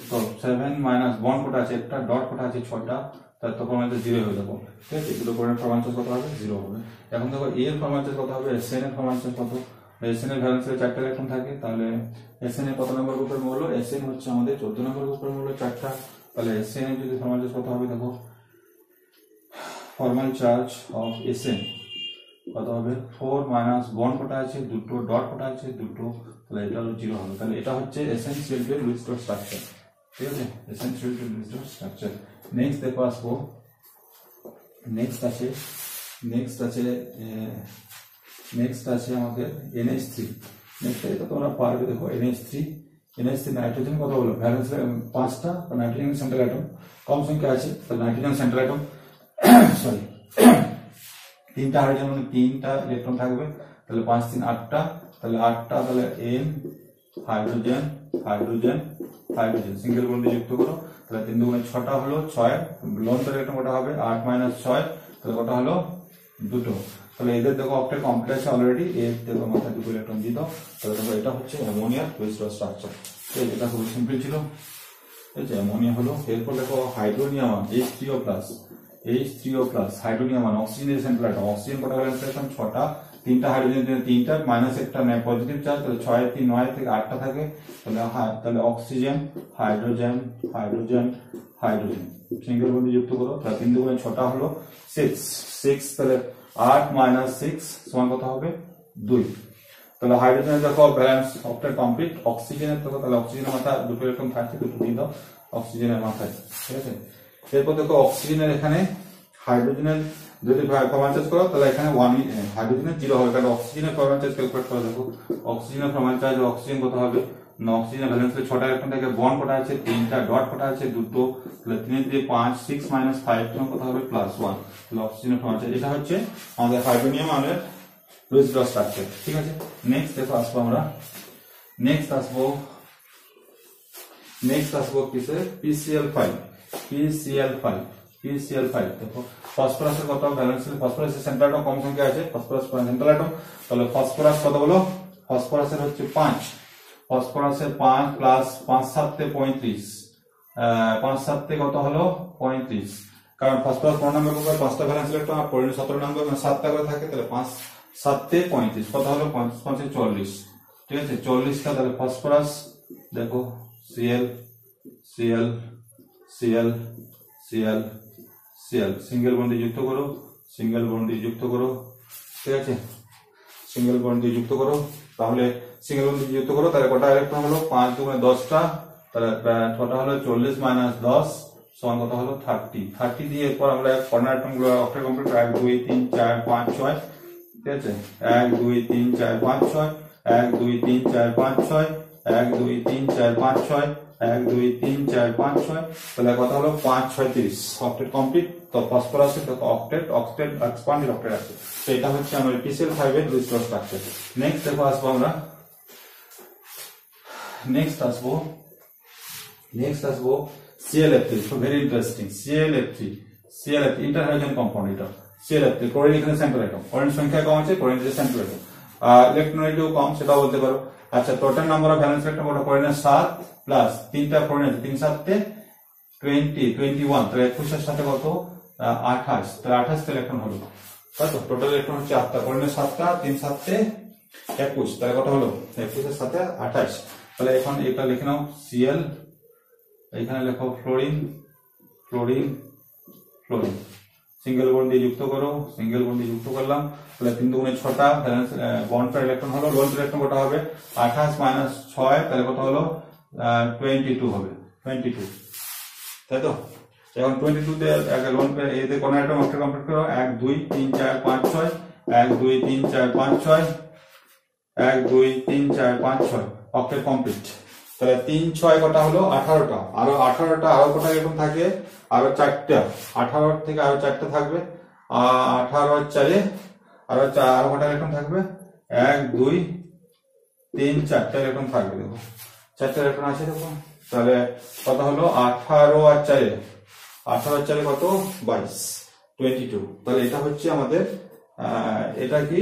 তো 7 মাইনাস বন্ড কোটা আছে একটা ডট কোটা আছে 6টা তার তো ফরমাল চার্জ 0 হয়ে যাবে ঠিক আছে দুটো ক্লোরিনের ফরমাল চার্জ কত হবে 0 হবে এখন দেখো এর ফরমাল চার্জ কত হবে এসএন এর ফরমাল চার্জ কত এসএন এর ভ্যালেন্সে 4টা ইলেকট্রন থাকে তাহলে এসএন এর কত নম্বর গ্রুপের মৌল এসএন হচ্ছে আমাদের 14 নম্বর গ্রুপের মৌল 4টা তাহলে এসএন এর যদি ফরমাল চার্জ কত হবে দেখো ফরমাল চার্জ অফ এসএন কত হবে 4 মাইনাস বন্ড কোটা আছে দুটো ডট কোটা আছে দুটো তাহলে এটা হলো 0 হবে তাহলে এটা হচ্ছে essential to Lewis dot structure ঠিক আছে essential to Lewis dot structure next দেখো আসবো নেক্সট আছে আমাদের NH3 নেক্সট এটা তোমরা পারবে দেখো NH3 নাইট্রোজেন কত হলো ভ্যালেন্স 5টা নাইট্রোজেন সেন্ট্রাল অ্যাটম কম সংখ্যা আছে তাহলে নাইট্রোজেন সেন্ট্রাল অ্যাটম সরি 3টা হাইড্রোজেন মানে 3টা ইলেকট্রন থাকবে তাহলে 5 3 8টা তাহলে 8টা তাহলে N হাইড্রোজেন সিঙ্গেল বন্ড দিয়ে যুক্ত করো তাহলে 3 দুগুণে 6টা হলো 6 লোন পেয়ার ইলেকট্রন কত হবে 8 মাইনাস 6 তাহলে কত হলো দুটো তাহলে এদের দেখো অক্টেট কমপ্লিট আছে অলরেডি এর দেখো মাথায় দুটো ইলেকট্রন দিয়ে দাও তাহলে দেখো এটা হচ্ছে অ্যামোনিয়া লুইস ডট স্ট্রাকচার এটা খুব সিম্পল ছিল এই যে অ্যামোনিয়া হলো এরপর দেখো হাইড্রোনিয়াম H3O+ হাইড্রোনিয়াম অক্সিজেনের সেন্ট্রাল অ্যাটম অক্সিজেন কটা ভ্যালেন্স ইলেকট্রন 6টা 3টা হাইড্রোজেন 3টা মাইনাস একটা পজিটিভ চার্জ তাহলে 6 3 9 থেকে 8টা থাকে তাহলে অক্সিজেন হাইড্রোজেন সিঙ্গেল বন্ডে যুক্ত করো তাহলে 3 দুগুণে 6টা হলো 6 তাহলে 8 মাইনাস 6 সমান কত হবে 2 তাহলে হাইড্রোজেনের দেখো ব্যালেন্স অক্টেট কমপ্লিট অক্সিজেনের দেখো তাহলে অক্সিজেনের মাথা দুটো ইলেকট্রন থাকছে দুটো দিয়ে দাও অক্সিজেনের মাথায় ঠিক আছে এরপর দেখো অক্সিজেনের এখানে হাইড্রোজেনের যদি ফরমাল চার্জ করো তাহলে এখানে 1 হাইড্রোজেনের 0 হবে কারণ অক্সিজেনের ফরমাল চার্জ ক্যালকুলেট করে দেখো অক্সিজেনের ফরমাল চার্জ অক্সিজেন কত হবে না অক্সিজেনের ভ্যালেন্সে 6টা ইলেকট্রন থাকে বন্ড কটা আছে 3টা ডট কটা আছে দুটো তাহলে 3 দিয়ে 5 6 মাইনাস 5 তখন কত হবে +1 তাহলে অক্সিজেনের ফরমাল চার্জ এটা হচ্ছে আমাদের হাইড্রোনিয়াম আয়নের লুইস ডট স্ট্রাকচার ঠিক আছে নেক্সট দেখো আসবো আমরা নেক্সট আসবো কিসে PCl5 দেখো ফসফরাসের কত ভ্যালেন্স ফসফরাসের সেন্ট্রাল অ্যাটম কম সংখ্যা আছে ফসফরাস সেন্ট্রাল অ্যাটম তাহলে ফসফরাস কত হলো ফসফরাসের হচ্ছে 5 ফসফরাসের 5 প্লাস 5 7 তে 35 5 7 তে কত হলো 35 কারণ ফসফরাস 15 নম্বর গ্রুপে 5টা ভ্যালেন্স ইলেকট্রন আর পরিণত 17 নম্বর মানে 7টা করে থাকে তাহলে 5 7 তে 35 কত হলো 5 5 40 ঠিক আছে 40টা তাহলে ফসফরাস দেখো Cl সিঙ্গেল বন্ডে যুক্ত করো ঠিক আছে সিঙ্গেল বন্ডে যুক্ত করো তাহলে সিঙ্গেল বন্ডে যুক্ত করো তাহলে কটা ইলেকট্রন হলো 5 দুগুণে 10টা তাহলে কটা হলো 40 মাইনাস 10 সমান কত হলো 30 দিয়ে এরপর আমরা কর্নার অ্যাটম গুলো অক্টেট কমপ্লিট 1 2 3 4 5 6 ঠিক আছে 1 2 3 4 5 6 1 2 3 4 5 6 1 2 3 4 5 6 1 2 3 4 5 6 তাহলে কত হলো 5 6 30 অক্টেট কমপ্লিট তো ফসফরাসের তো অক্টেট এক্সপান্ডেড অক্টেট আছে তো এটা হচ্ছে আমাদের PCl5 এর লুইস ডট স্ট্রাকচার নেক্সট দেখো আসবো আমরা নেক্সট আসবো ClF3 so very interesting ClF3 interhydrogen compound এটা ClF3 ক্লোরিন এখানে সেন্ট্রাল অ্যাটম ক্লোরিন সংখ্যা কম আছে ক্লোরিন এর সেন্ট্রাল অ্যাটম ইলেকট্রনেটিও কম সেটা বলতে পারো আচ্ছা total number of valence electron কত ক্লোরিনের 7 প্লাস 3টা ক্লোরিন 3 7 তে 21 তাহলে 21 এর সাথে কত 28 তাহলে 28 তে ইলেকট্রন হলো তাই তো টোটাল ইলেকট্রন হচ্ছে 8টা ক্লোরিনের 7টা 3 7 তে 21 তাহলে কত হলো 21 এর সাথে 28 তাহলে এখন এটা লিখে নাও Cl এখানে লেখো ফ্লোরিন সিঙ্গেল বন্ড দিয়ে যুক্ত করলাম তাহলে 3 দুগুণে 6টা ভ্যালেন্স বন্ড পেয়ার ইলেকট্রন হলো লোন পেয়ার ইলেকট্রন কত হবে 28 মাইনাস 6 তাহলে কত হলো 22 হবে 22 তাই তো এখন 22 দিয়ে আগে লোন পেয়ার এতে কোন আইটেম অক্টেট কমপ্লিট করো 1 2 3 4 5 6 1 2 3 4 5 6 1 2 3 4 5 6 অক্টেট কমপ্লিট তাহলে 3 6 কটা হলো 18টা আরো 18টা আরো কটা এরকম থাকে আরো 4টা 18 থেকে আরো 4টা থাকবে 18 আর 4 আরো কটা এরকম থাকবে 1 2 3 4টা এরকম থাকবে দেখো 4টা এরকম আছে দেখো তাহলে কত হলো 18 আর 4 18 4 কত 22 22। তাহলে এটা হচ্ছে আমাদের এটা কি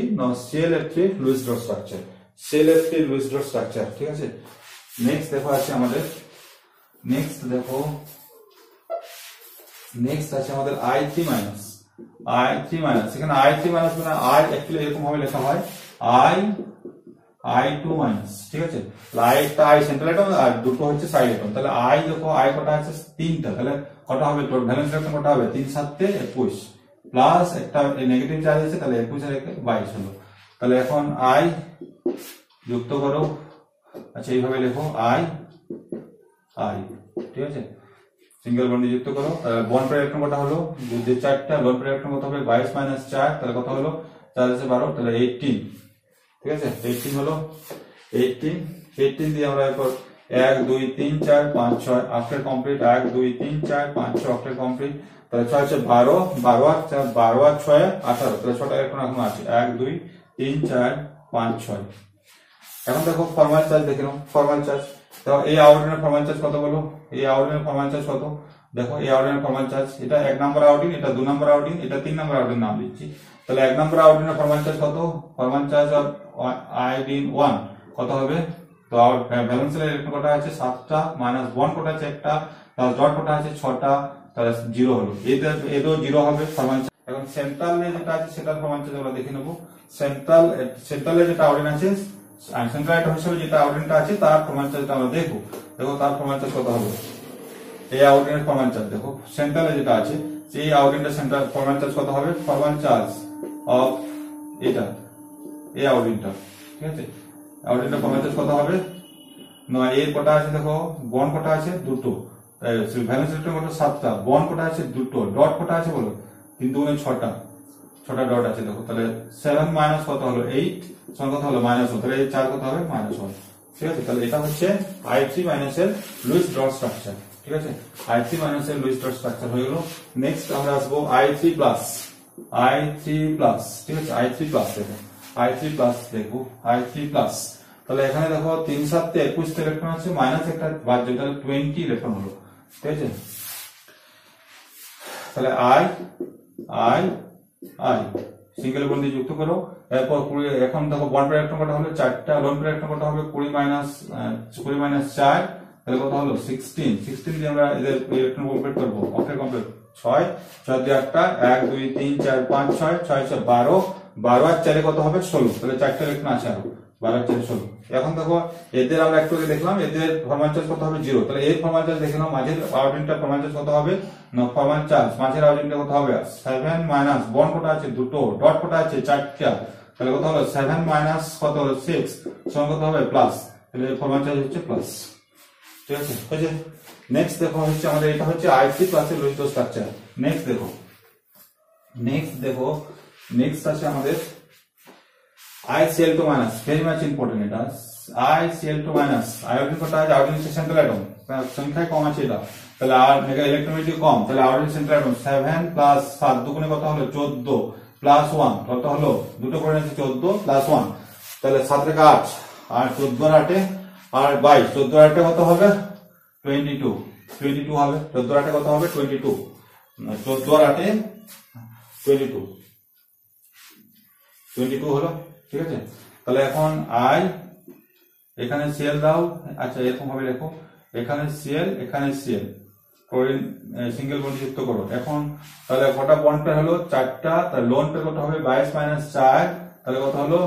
ClF3 Luis dot structure, ClF3 Luis dot structure. ঠিক আছে, নেক্সট দেখো আছে আমাদের নেক্সট আছে আমাদের I3 মাইনাস এখানে I3 মাইনাস মানে I অ্যাকচুয়ালি এরকম ভাবে লেখা হয় I2 মাইনাস। ঠিক আছে, একটা I সেন্ট্রাল অ্যাটম আর দুটো হচ্ছে সাইড অ্যাটম। তাহলে I দেখো I কটা আছে 3টা, তাহলে কটা হবে টোটাল ভ্যালেন্স ইলেকট্রন কটা হবে 3 7 21 প্লাস একটা নেগেটিভ চার্জ আছে, তাহলে 21 আর 22 হলো। তাহলে এখন I যুক্ত করো, আচ্ছা এইভাবে লেখো I। ঠিক আছে, সিঙ্গেল বন্ডে যুক্ত করো। বন্ড পেয়ার ইলেকট্রন কটা হলো যে 4টা, লোন পেয়ার ইলেকট্রন কত হবে 22 মাইনাস 4, তাহলে কত হলো 4 আছে 12, তাহলে 18। ঠিক আছে, 18 হলো। 18 দিয়ে আমরা এরপর 1 2 3 4 5 6 অক্টেট কমপ্লিট, 1 2 3 4 5 6 অক্টেট কমপ্লিট। তাহলে 6 আছে 12 আর 6 18, তাহলে 6টা ইলেকট্রন এখন আছে 1 2 3 4 5 6। এখন দেখো ফরমাল চার্জ দেখে নাও, ফরমাল চার্জ। তো এই আয়োডিনের ফরমাল চার্জ কত বলো, এই আয়োডিনের ফরমাল চার্জ কত দেখো। এই আয়োডিনের ফরমাল চার্জ, এটা 1 নম্বর আয়োডিন, এটা 2 নম্বর আয়োডিন, এটা 3 নম্বর আয়োডিন নাম দিচ্ছি। তাহলে 1 নম্বর আয়োডিনের ফরমাল চার্জ কত, ফরমাল চার্জ অফ আয়োডিন 1 কত হবে। তো ভ্যালেন্স ইলেকট্রন কটা আছে 7টা, মাইনাস বন্ড কটা আছে একটা, প্লাস ডট কটা আছে 6টা, তাহলে 0 হলো। এটাও 0 হবে ফরমাল চার্জ। এখন সেন্ট্রালে যেটা আছে সেটার ফরমাল চার্জ আমরা দেখে নেব। সেন্ট্রালে যেটা আয়োডিন আছে, সেন্ট্রাল অ্যাটম হিসেবে যেটা আয়োডিনটা আছে তার ফরমাল চার্জটা আমরা দেখো তার ফরমাল চার্জ কত হবে। এই আয়োডিনের ফরমাল চার্জ দেখো, সেন্ট্রালে যেটা আছে সেই আয়োডিনটা সেন্ট্রাল ফরমাল চার্জ কত হবে, ফরমাল চার্জ অফ এটা এই আয়োডিনটা। ঠিক আছে, আয়োডিনটা ফরমাল চার্জ কত হবে 9। এর কটা আছে দেখো, বন্ড কটা আছে দুটো, ভ্যালেন্স ইলেকট্রন কত 7টা, বন্ড কটা আছে দুটো, ডট কটা আছে বলো 3 2 6টা ডট আছে দেখো। তাহলে 7 মাইনাস কত হলো 8, সমান কত হলো -1, তাহলে এই 4 কত হবে -1। ঠিক আছে, তাহলে এটা হচ্ছে I3 মাইনাস এর লুইস ডট স্ট্রাকচার। ঠিক আছে, I3 মাইনাস এর লুইস ডট স্ট্রাকচার হয়ে গেল। নেক্সট আমরা আসবো I3 প্লাস। ঠিক আছে, I3 প্লাস দেখো I3 প্লাস। তাহলে এখানে দেখো 3 7 21 ইলেকট্রন আছে, মাইনাস একটা বাদ যেটা 20 ইলেকট্রন হলো। ঠিক আছে, তাহলে I সিঙ্গেল বন্ড দিয়ে যুক্ত করো। এরপর 20, এখন দেখো বন্ড পেয়ার ইলেকট্রন কটা হলো 4টা, লোন পেয়ার ইলেকট্রন কটা হবে 20 মাইনাস 4, তাহলে কত হলো 16 দিয়ে আমরা এদের ইলেকট্রন কমপ্লিট করব, অক্টেট কমপ্লিট 6 দিয়ে 8টা 1 2 3 4 5 6 6 12 আর 4 কত হবে 16, তাহলে 4টা ইলেকট্রন আছে আরো 12 4 16। এখন দেখো এদের আমরা একটু আগে দেখলাম এদের ফরমাল চার্জ কত হবে 0, তাহলে এই ফরমাল চার্জ দেখে নাও। মাঝের আয়োডিনটা ফরমাল চার্জ কত হবে, না ফরমাল চার্জ মাঝের আয়োডিনটা কত হবে 7 মাইনাস বন্ড কটা আছে দুটো, ডট কটা আছে 4টা, তাহলে কত হলো 7 মাইনাস কত হলো 6, সমান কত হবে প্লাস, তাহলে ফরমাল চার্জ হচ্ছে প্লাস। ঠিক আছে, হয়েছে। নেক্সট দেখো হচ্ছে আমাদের এটা হচ্ছে I3 প্লাস এর লুইস ডট স্ট্রাকচার। নেক্সট দেখো নেক্সট আছে আমাদের ICl2 minus, very much important এটা। ICl2 মাইনাস, আয়োডিন কটা আছে, আয়োডিন হচ্ছে সেন্ট্রাল অ্যাটম, সংখ্যায় কম আছে এটা, তাহলে আর ইলেকট্রোনেগেটিভ কম, তাহলে আয়োডিন সেন্ট্রাল অ্যাটম 7 প্লাস 7 দুগুণে কত হলো 14 প্লাস 1 কত হলো, দুটো করে নিয়েছে 14 প্লাস 1, তাহলে 7 থেকে 8 আর 14 আর 8 আর 22, 14 আর 8 কত হবে 22 হবে, 14 আর 8 কত হবে 22, 14 আর 8 22 হলো। ঠিক আছে, তাহলে এখন I এখানে Cl দাও, আচ্ছা এরকম ভাবে লেখো, এখানে Cl এখানে Cl ক্লোরিন সিঙ্গেল বন্ড যুক্ত করো। এখন তাহলে কটা বন্ড পেয়ার হলো 4টা, তাহলে লোন পেয়ার কত হবে 22 মাইনাস 4, তাহলে কত হলো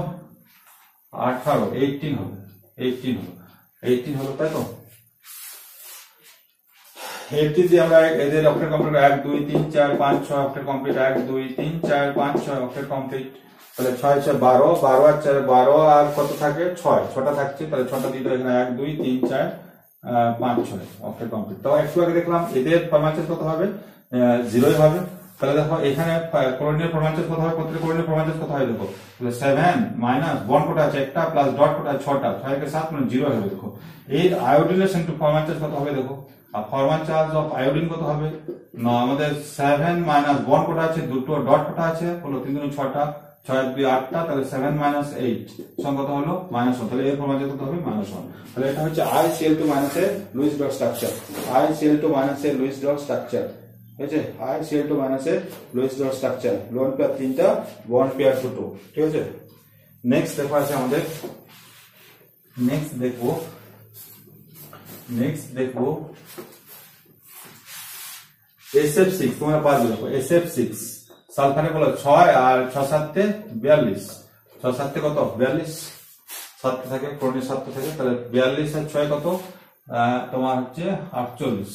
18 18 হলো 18 হলো, তাই তো। 18 দিয়ে আমরা এদের octet complete 1 2 3 4 5 6 octet complete, 1 2 3 4 5 6 octet complete, তাহলে 6 6 12 আর 4 12 আর কত থাকে 6টা থাকছে, তাহলে 6টা দিয়ে দাও এখানে 1 2 3 4 5 6 অক্টেট কমপ্লিট। তো একটু আগে দেখলাম এদের ফরমাল চার্জ কত হবে 0 হবে। তাহলে দেখো এখানে ক্লোরিনের ফরমাল চার্জ কত হবে, প্রত্যেক ক্লোরিনের ফরমাল চার্জ কত হয় দেখো, তাহলে 7 মাইনাস বন্ড কটা আছে একটা প্লাস ডট কটা আছে 6টা, 6 থেকে 7 মানে 0 হবে। দেখো এই আয়োডিনের সেন্ট্রাল ফরমাল চার্জ কত হবে দেখো, আর ফরমাল চার্জ অফ আয়োডিন কত হবে না আমাদের 7 মাইনাস বন্ড কটা আছে দুটো, ডট কটা আছে হলো 3 2 6টা, 6 2 8টা, তাহলে 7 মাইনাস 8 সমান কত হলো -1, তাহলে এর ফরমাল চার্জ কত হবে -1। তাহলে এটা হচ্ছে ICl2 মাইনাস এর Luis dot structure, ICl2 minus এর লুইস ডট স্ট্রাকচার। ঠিক আছে। ICl2 মাইনাসের Luis dot structure, lone pair 3টা, বন্ড পেয়ার 2টো, ঠিক আছে। নেক্সট দেখো আছে আমাদের, নেক্সট দেখবো SF6, তোমরা পারবে দেখো SF6 সালফারে বলো 6 আর 6 7 42, 6 7 কত 42, 7 থাকে ক্লোরিন 7 থাকে, তাহলে 42 আর 6 কত তোমার হচ্ছে 48।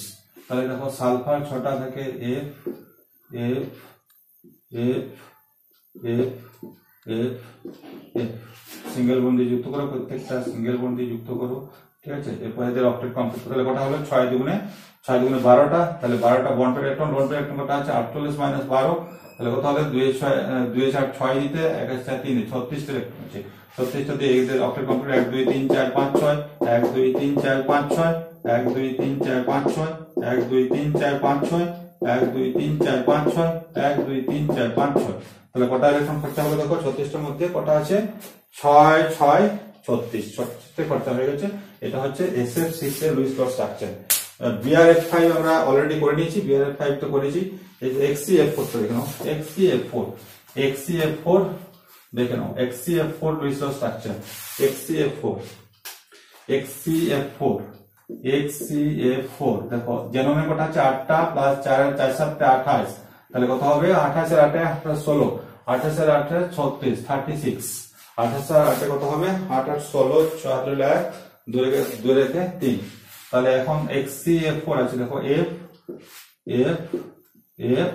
তাহলে দেখো সালফার 6টা থাকে F F F F F F, single bond দিয়ে যুক্ত করো, প্রত্যেকটা সিঙ্গেল বন্ড দিয়ে যুক্ত করো, ঠিক আছে। এরপরে এদের অক্টেট কমপ্লিট করলে কটা হলো 6 দুগুণে 12টা, তাহলে 12টা bond pair electron, bond pair electron কত আছে 48 মাইনাস 12, তাহলে কত হবে 2 4 6 দিতে 1 4 3 36টা ইলেকট্রন আছে। 36টা দিয়ে এদের অক্টেট কমপ্লিট 1 2 3 4 5 6 1 2 3 4 5 6 1 2 3 4 5 6 1 2 3 4 5 6 1 2 3 4 5 6 1 2 3 4 5 6, তাহলে কটা ইলেকট্রন খরচা হলো দেখো 36টার মধ্যে কটা আছে 6 6 36 খরচা হয়ে গেছে। এটা হচ্ছে SF6 এর লুইস ডট স্ট্রাকচার। BRF5 আমরা অলরেডি করে নিয়েছি, BRF5 তো করেছি। এই যে XCF4 তো দেখে নাও, XCF4 দেখে নাও, XCF4 Luis dot structure, XCF4 দেখো জেনোমে কটা আছে 8টা প্লাস 4 4 7 28, তাহলে কত হবে 28 এর 8 16, 28 এর 8 36 36, 28 আর 8 কত হবে 8 8 16, 4 1 2 রেখে 3, তাহলে এখন XCF4 আছে দেখো F F F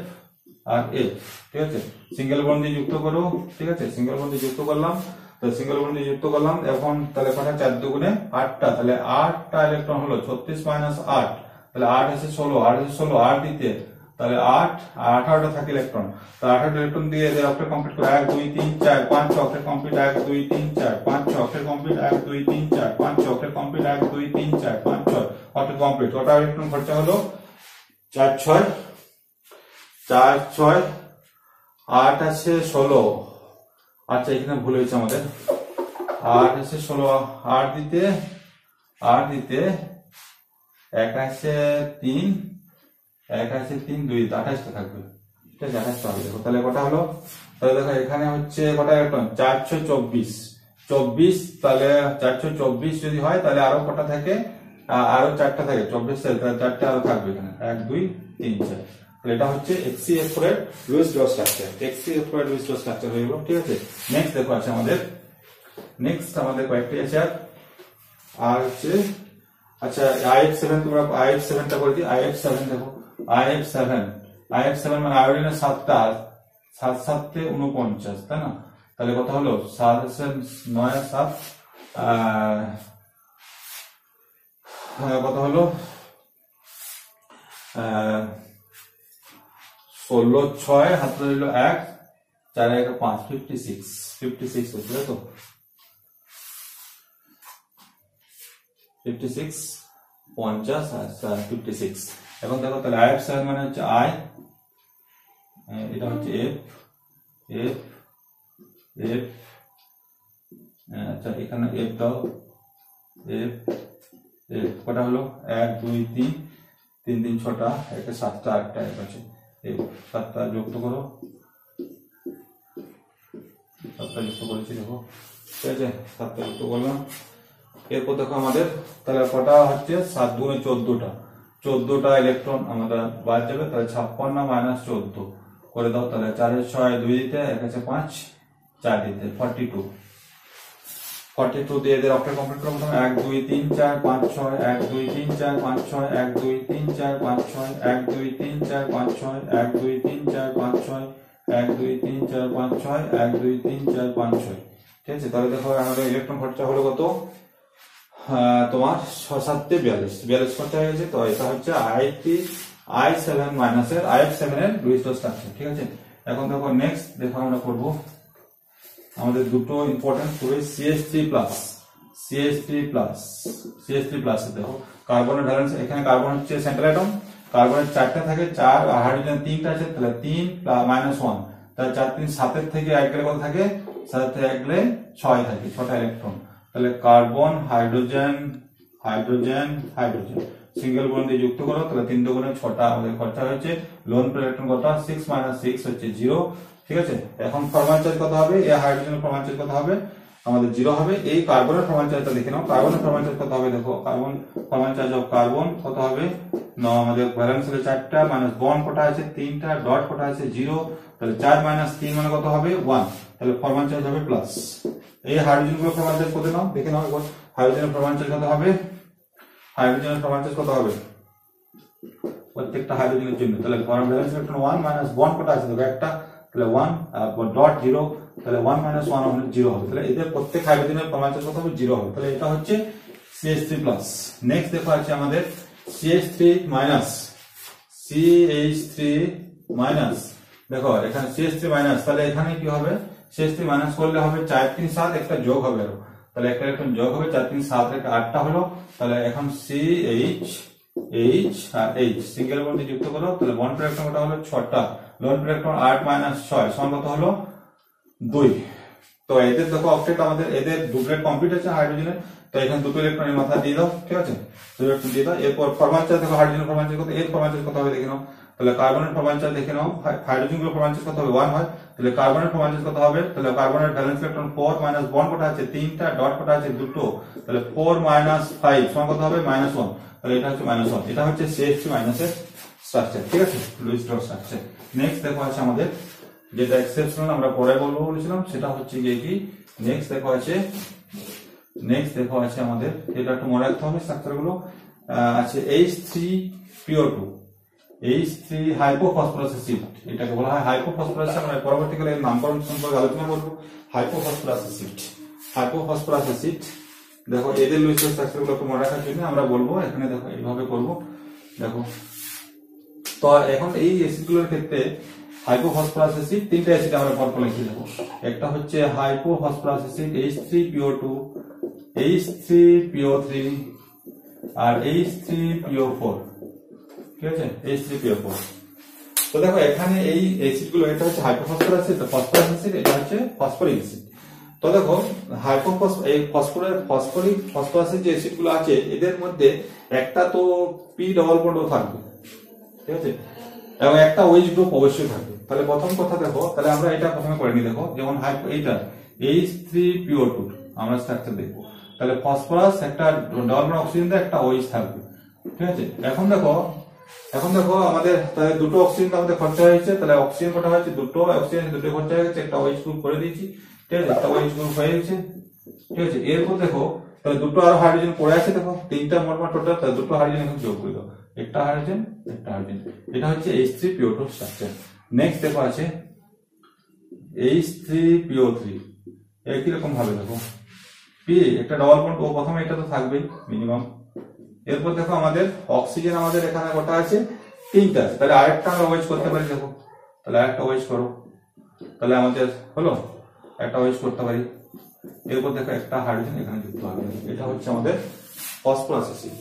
আর F, ঠিক আছে। সিঙ্গেল বন্ড দিয়ে যুক্ত করো, ঠিক আছে, সিঙ্গেল বন্ড দিয়ে যুক্ত করলাম, তো সিঙ্গেল বন্ড দিয়ে যুক্ত করলাম। এখন তাহলে কটা 4 দুগুণে 8টা, তাহলে 8টা ইলেকট্রন হলো 36 মাইনাস 8, তাহলে 8 আছে 16, 8 আছে 16, 8 দিতে তাহলে 8 আর 18টা থাকে ইলেকট্রন, তো 18টা ইলেকট্রন দিয়ে এদের অক্টেট কমপ্লিট করে 1 2 3 4 5 6 octet complete 1 2 3 4 5 6 octet complete 1 2 3 4 5 6 octet complete 1 2 3 4 5 6 octet complete. কটা ইলেকট্রন খরচা হলো 4 6 4 6 8 আছে 16, আচ্ছা এখানে ভুল হয়েছে আমাদের, 8 আছে 16, 8 দিতে 1 আছে 3 1 আছে 3 2 28টা থাকবে, ঠিক আছে, 28টা হবে। দেখো তাহলে কটা হলো, তাহলে দেখো এখানে হচ্ছে কটা ইলেকট্রন 4 6 24, তাহলে 4 6 24 যদি হয় তাহলে আরো কটা থাকে, আরো 4টা থাকে 24, তাহলে 4টা আরো থাকবে এখানে 1 2 3 4, তাহলে এটা হচ্ছে XCF4 এর লুইস ডট স্ট্রাকচার, XCF4 এর লুইস ডট স্ট্রাকচার হয়ে গেল, ঠিক আছে। নেক্সট দেখো আছে আমাদের, নেক্সট আমাদের কয়েকটি আছে আর হচ্ছে, আচ্ছা IF7, তোমরা IF7টা করে দিই, IF7 দেখো, IF7 মানে আয়োডিনের 7টা, 7 7 49, তাই না, তাহলে কত হলো 7 9 7 কত হলো 16 6 হাত রইল 1 4 1 5 56 হচ্ছে তো 56 50 56। এখন দেখো তাহলে IF7 মানে হচ্ছে I, এটা হচ্ছে F F F, আচ্ছা এখানে F দাও, F F কটা হলো 1 2 3 3 3 6টা, একটা 7টা 8টা এক আছে, F 7টা যুক্ত করো, 7টা যুক্ত করেছি দেখো, ঠিক আছে, 7টা যুক্ত করলাম। এরপর দেখো আমাদের তাহলে কটা হচ্ছে 7 গুণে 14টা ইলেকট্রন আমাদের বাদ যাবে, তাহলে 56 মাইনাস 14 করে দাও, তাহলে 4 এর 6 2 দিতে 1 আছে 5 4 দিতে 42 দিয়ে এদের অক্টেট কমপ্লিট করব। 1 2 3 4 5 6 1 2 3 4 5 6 1 2 3 4 5 6 1 2 3 4 5 6 1 2 3 4 5 6 1 2 3 4 5 6 1 2 3 4 5 6, ঠিক আছে। তাহলে দেখো আমাদের ইলেকট্রন খরচা হলো কত তোমার 6 7 42 খরচা হয়ে গেছে। তো এটা হচ্ছে I7 মাইনাসের IF7 এর লুইস ডট স্ট্রাকচার, ঠিক আছে। এখন দেখো নেক্সট দেখো আমরা করব আমাদের দুটো ইম্পর্টেন্ট খুবই CH3 প্লাস দেখো কার্বনের ভ্যালেন্স, এখানে কার্বন হচ্ছে সেন্ট্রাল অ্যাটম, কার্বনের 4টা থাকে 4 আর হাইড্রোজেন 3টা আছে, তাহলে 3 মাইনাস 1, তাহলে 4 3 7 এর থেকে 1 গেলে কত থাকে, 7 থেকে 1 গেলে 6 থাকে, 6টা ইলেকট্রন, তাহলে কার্বন হাইড্রোজেন সিঙ্গেল বন্ড দিয়ে যুক্ত করো, তাহলে 3 দুগুণে 6টা আমাদের খরচা হয়েছে। লোন পেয়ার ইলেকট্রন কত, 6 - 6 হচ্ছে 0। ঠিক আছে, এখন ফরমাল চার্জ কত হবে, এই হাইড্রোজেনের ফরমাল চার্জ কত হবে, আমাদের 0 হবে। এই কার্বনের ফরমাল চার্জটা দেখে নাও, কার্বনের ফরমাল চার্জ কত হবে, দেখো carbon formal charge of carbon কত হবে, না আমাদের ভ্যালেন্স হলো 4টা, মাইনাস বন্ড কটা আছে 3টা, ডট কটা আছে 0, তাহলে 4 - 3 মানে কত হবে 1, তাহলে ফরমাল চার্জ হবে প্লাস। এই হাইড্রোজেন গুলো ফরমাল চার্জ কত নাও দেখে নাও একবার, হাইড্রোজেনের ফরমাল চার্জ কত হবে, হাইড্রোজেনের ফরমাল চার্জ কত হবে প্রত্যেকটা হাইড্রোজেনের জন্য, তাহলে ভ্যালেন্স ইলেকট্রন 1 মাইনাস বন্ড কটা আছে দেখো একটা, তাহলে 1 ডট 0, তাহলে 1 - 1 হলে 0 হবে, তাহলে এদের প্রত্যেক হাইড্রোজেনের ফরমাল চার্জ কত হবে 0 হবে, তাহলে এটা হচ্ছে CH3+। নেক্সট দেখো আছে আমাদের CH3-, CH3-, দেখো এখানে CH3-, তাহলে এখানে কি হবে, CH3- করলে হবে 4 3 7, একটা যোগ হবে আরো, তাহলে একটা ইলেকট্রন যোগ হবে, 4 3 7 একটা 8টা হলো, তাহলে এখন CH আর H সিঙ্গেল বন্ড দিয়ে যুক্ত করো, তাহলে বন্ড পেয়ার ইলেকট্রনটা হলো 6টা, লোন পেয়ার ইলেকট্রন 8 - 6 সমান কত হলো 2। তো এদের দেখো অক্টেট আমাদের এদের ডুপ্লেট কমপ্লিট আছে হাইড্রোজেনের, তো এখানে দুটো ইলেকট্রনের মাথা দিয়ে দাও, ঠিক আছে, দুটো ইলেকট্রন দিয়ে দাও। এরপর ফরমাল চার্জ দেখো, হাইড্রোজেনের ফরমাল চার্জ কত, এর ফরমাল চার্জ কত হবে দেখে নাও, তাহলে কার্বনের ফরমাল চার্জ দেখে নাও, হাইড্রোজেন গুলোর ফরমাল চার্জ কত হবে 1 হয়, তাহলে কার্বনের ফরমাল চার্জ কত হবে, তাহলে কার্বনের ভ্যালেন্স ইলেকট্রন 4 মাইনাস বন্ড কটা আছে 3টা, ডট কটা আছে 2টো, তাহলে 4 - 5 সমান কত হবে -1, তাহলে এটা হচ্ছে -1, এটা হচ্ছে CH3- এর স্ট্রাকচার। ঠিক আছে, লুইস ডট স্ট্রাকচার। নেক্সট দেখো আছে আমাদের যেটা এক্সেপশনাল আমরা পরে বলবো বলেছিলাম, সেটা হচ্ছে গিয়ে কি, নেক্সট দেখো আছে আমাদের, এটা একটু মনে রাখতে হবে স্ট্রাকচার গুলো আছে, H3PO2, H3 হাইপোফসফরাস অ্যাসিড, এটাকে বলা হয় হাইপোফসফরাস, আমরা পরবর্তীকালে নামকরণ সম্পর্কে আলোচনা করব। হাইপোফসফরাস অ্যাসিড, দেখো এদের লুইস স্ট্রাকচার গুলো একটু মনে রাখার জন্য আমরা বলবো, এখানে দেখো এইভাবে করব, দেখো তো এখন এই অ্যাসিড গুলোর ক্ষেত্রে হাইপোফসফরাস অ্যাসিড, 3টা অ্যাসিড আমরা পরপর লিখে দেবো। একটা হচ্ছে হাইপোফসফরাস অ্যাসিড H3PO2, H3PO3 আর H3PO4, ঠিক আছে, H3PO4। তো দেখো এখানে এই অ্যাসিড গুলো, এটা হচ্ছে হাইপোফসফরাস অ্যাসিড, ফসফরাস অ্যাসিড, এটা হচ্ছে ফসফরিক অ্যাসিড। তো দেখো এই ফসফরাসের যে অ্যাসিড গুলো আছে, এদের মধ্যে একটা তো পি ডবল বন্ডও থাকবে, ঠিক আছে, এবং একটা OH গ্রুপ অবশ্যই থাকবে। তাহলে প্রথম কথা দেখো, তাহলে আমরা এটা প্রথমে করে নিই, দেখো যেমন এইটা H3PO2 আমরা স্ট্রাকচার দেখবো, তাহলে ফসফরাস একটা ডবল বন্ড অক্সিজেন দিয়ে একটা OH থাকবে, ঠিক আছে। এখন দেখো আমাদের তাহলে দুটো অক্সিজেন আমাদের খরচা হয়েছে, তাহলে অক্সিজেন কটা হয়েছে, দুটো অক্সিজেন, দুটো খরচা হয়ে গেছে, একটা OH গ্রুপ করে দিয়েছি, ঠিক আছে, একটা OH গ্রুপ হয়ে গেছে, ঠিক আছে। এরপর দেখো তাহলে দুটো আরো হাইড্রোজেন পড়ে আছে, দেখো 3টা মোট টোটাল, তাহলে দুটো হাইড্রোজেন এখন যোগ করে দাও, একটা হাইড্রোজেন, এটা হচ্ছে H3PO2 স্ট্রাকচার। নেক্সট দেখো আছে H3PO3, একই রকম ভাবে দেখো পি একটা ডবল বন্ড, ও প্রথমে এটা তো থাকবেই মিনিমাম। এরপর দেখো আমাদের অক্সিজেন আমাদের এখানে কটা আছে 3টা, তাহলে আরেকটা আমরা OH করতে পারি, দেখো তাহলে একটা OH করো, তাহলে আমাদের হলো একটা OH করতে পারি। এরপর দেখো একটা হাইড্রোজেন এখানে যুক্ত হবে, এটা হচ্ছে আমাদের ফসফরাস অ্যাসিড।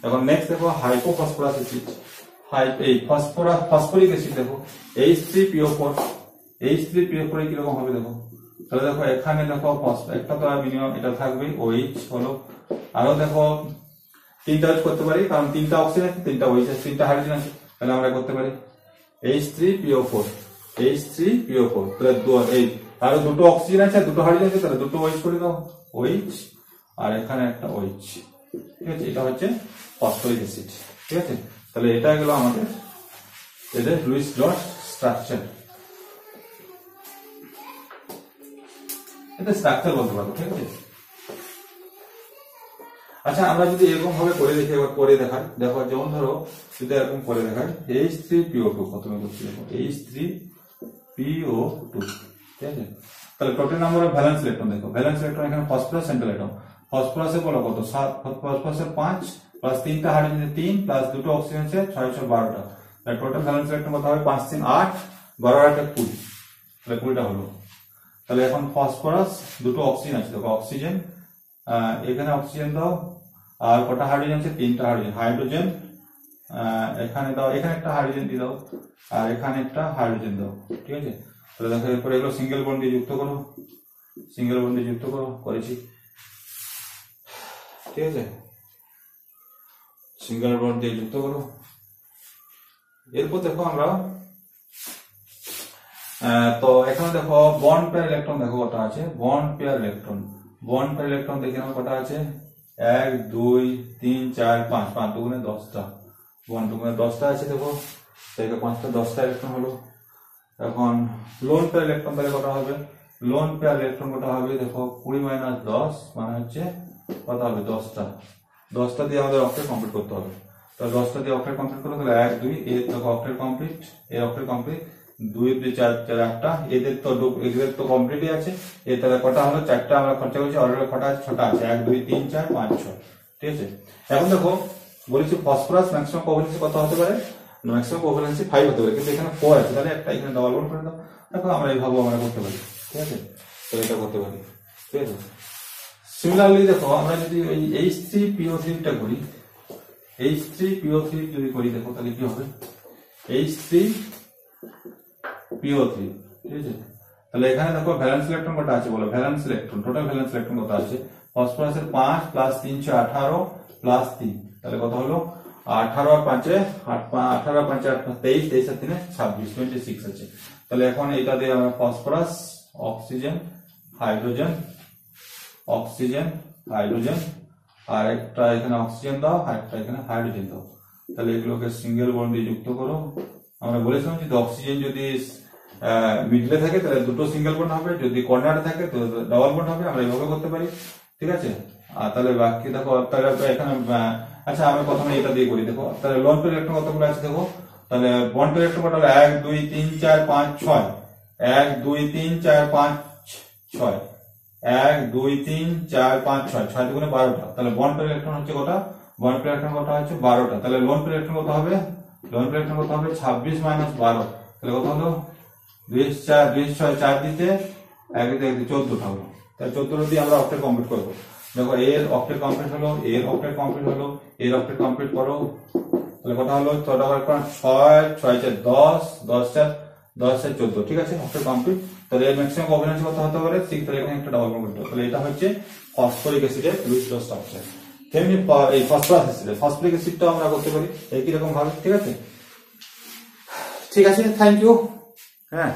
এখন নেক্সট দেখো হাইপোফসফরাস অ্যাসিড, এই ফসফরিক অ্যাসিড, দেখো H3PO4, H3PO4 কি রকম হবে দেখো, তাহলে দেখো এখানে দেখো একটা তো মিনিমাম এটা থাকবে OH হলো, আরো দেখো 3টা OH করতে পারি, কারণ 3টা অক্সিজেন আছে, 3টা OH আছে, 3টা হাইড্রোজেন আছে, তাহলে আমরা করতে পারি H3PO4, তাহলে এই আরো দুটো অক্সিজেন আছে, দুটো হাইড্রোজেন আছে, তাহলে দুটো OH করে দাও, OH আর এখানে একটা OH, ঠিক আছে, এটা হচ্ছে ফসফরিক অ্যাসিড, ঠিক আছে। তাহলে এটা গেল আমাদের এদের লুইস ডট স্ট্রাকচার, এটা স্ট্রাকচার বলতে পারবো, ঠিক আছে। আচ্ছা আমরা যদি এরকম ভাবে করে দেখি, এবার করে দেখাই, দেখো যেমন ধরো যদি এরকম করে দেখাই, H3PO2 প্রথমে করছি, দেখো H3PO2, ঠিক আছে। তাহলে total number of valence electron, দেখো ভ্যালেন্স ইলেকট্রন এখানে ফসফরাস সেন্ট্রাল অ্যাটম, ফসফরাসের বলো কত 7, ফসফরাসের 5 প্লাস 3টা হাইড্রোজেন 3 প্লাস দুটো অক্সিজেন আছে 612টা, তাহলে টোটাল ভ্যালেন্স ইলেকট্রন কত হবে 5 3 8, 12 8 20, তাহলে 20টা হলো। তাহলে এখন ফসফরাস দুটো অক্সিজেন আছে, দেখো অক্সিজেন, এখানে অক্সিজেন দাও, আর কটা হাইড্রোজেন আছে 3টা হাইড্রোজেন, এখানে দাও, এখানে একটা হাইড্রোজেন দিয়ে দাও, আর এখানে একটা হাইড্রোজেন দাও, ঠিক আছে। তাহলে দেখো এরপরে এগুলো সিঙ্গেল বন্ড দিয়ে যুক্ত করেছি, ঠিক আছে। সিঙ্গেল বন্ড দিয়ে যুক্ত করো। এরপর দেখো আমরা তো এখানে দেখো বন্ড পেয়ার ইলেকট্রন দেখো কটা আছে, বন্ড পেয়ার ইলেকট্রন দেখে আমার কটা আছে 1 2 3 4 5 5 দুগুণে 10টা, বন্ড দুগুণে 10টা আছে দেখো, তাহলে 5টা 10টা ইলেকট্রন হলো। এখন লোন পেয়ার ইলেকট্রন তাহলে কটা হবে, লোন পেয়ার ইলেকট্রন কটা হবে দেখো 20 - 10 মানে হচ্ছে কত হবে 10টা, 10টা দিয়ে আমাদের অক্টেট কমপ্লিট করতে হবে। তো 10টা দিয়ে অক্টেট কমপ্লিট করতে হলে 1 2 এর দেখো অক্টেট কমপ্লিট, এর অক্টেট কমপ্লিট 2 2 4 4 8টা, এদের তো কমপ্লিটই আছে। এর তাহলে কটা হলো 4টা আমরা খরচা করেছি, অর্ডারে কটা আছে 6টা আছে 1 2 3 4 5 6, ঠিক আছে। এখন দেখো বলেছি ফসফরাস ম্যাক্সিমাম কোভ্যালেন্সি কত হতে পারে, ম্যাক্সিমাম কোভ্যালেন্সি 5 হতে পারে, কিন্তু এখানে 4 আছে, তাহলে একটা এখানে ডাবল বন্ড করে দাও। দেখো আমরা এইভাবে আমরা করতে পারি, ঠিক আছে, তো এটা করতে পারি, ঠিক আছে। সিমিলারলি দেখো আমরা যদি এই H3PO3 টা করি, H3PO3 যদি করি দেখো তাহলে কি হবে, H3PO3, ঠিক আছে। তাহলে এখানে দেখো ভ্যালেন্স ইলেকট্রন কত আছে বলো, valence electron total valence electron কত আছে, ফসফরাসের 5 প্লাস 3 6 18 প্লাস 3, তাহলে কত হলো 18 আর 5 18 আর 5 23, 23 আর 3 26 26 আছে। তাহলে এখন এটা দিয়ে আমরা ফসফরাস অক্সিজেন হাইড্রোজেন আর একটা এখানে অক্সিজেন দাও আর একটা এখানে হাইড্রোজেন দাও, তাহলে এগুলোকে সিঙ্গেল বন্ড দিয়ে যুক্ত করো। আমরা বলেছিলাম যদি অক্সিজেন যদি মিডলে থাকে তাহলে দুটো সিঙ্গেল বন্ড হবে, যদি কর্নারে থাকে তো ডাবল বন্ড হবে, আমরা এইভাবে করতে পারি, ঠিক আছে। আর তাহলে বাকি দেখো তাহলে এখানে আচ্ছা আমরা প্রথমে এটা দিয়ে করি দেখো, তাহলে লোন পেয়ার ইলেকট্রন কতগুলো আছে দেখো, তাহলে বন্ড পেয়ার ইলেকট্রন কত হলো 1 2 3 4 5 6, 1 2 3 4 5 6, 1 2 3 4 5 6, 6 দুগুণে 12টা, তাহলে বন্ড পেয়ার ইলেকট্রন হচ্ছে কত, বন্ড পেয়ার ইলেকট্রন কত হচ্ছে 12টা, তাহলে লোন পেয়ার ইলেকট্রন কত হবে, লোন পেয়ার ইলেকট্রন কত হবে 26 - 12, তাহলে কত হলো 2 4 2 6 4 দিতে 1 দিতে 14টা হলো, তাহলে 14টা দিয়ে আমরা অক্টেট কমপ্লিট করব। দেখো এর অক্টেট কমপ্লিট হলো, এর অক্টেট কমপ্লিট হলো, এর অক্টেট কমপ্লিট করো, তাহলে কত হলো 6টা 6 6 4 10 10 4 10 4 14, ঠিক আছে, অক্টেট কমপ্লিট। তাহলে এর ম্যাক্সিমাম কোভ্যালেন্সি কত হতে পারে 6, তাহলে এখানে একটা ডাবল বন্ড করতে হবে, তাহলে এটা হচ্ছে ফসফরিক অ্যাসিডের লুইস স্ট্রাকচার। তেমনি এই ফসফরাস অ্যাসিডের ফসফরিক অ্যাসিডটাও আমরা করতে পারি একই রকম ভাবে, ঠিক আছে। ঠিক আছে, থ্যাংক ইউ। হ্যাঁ।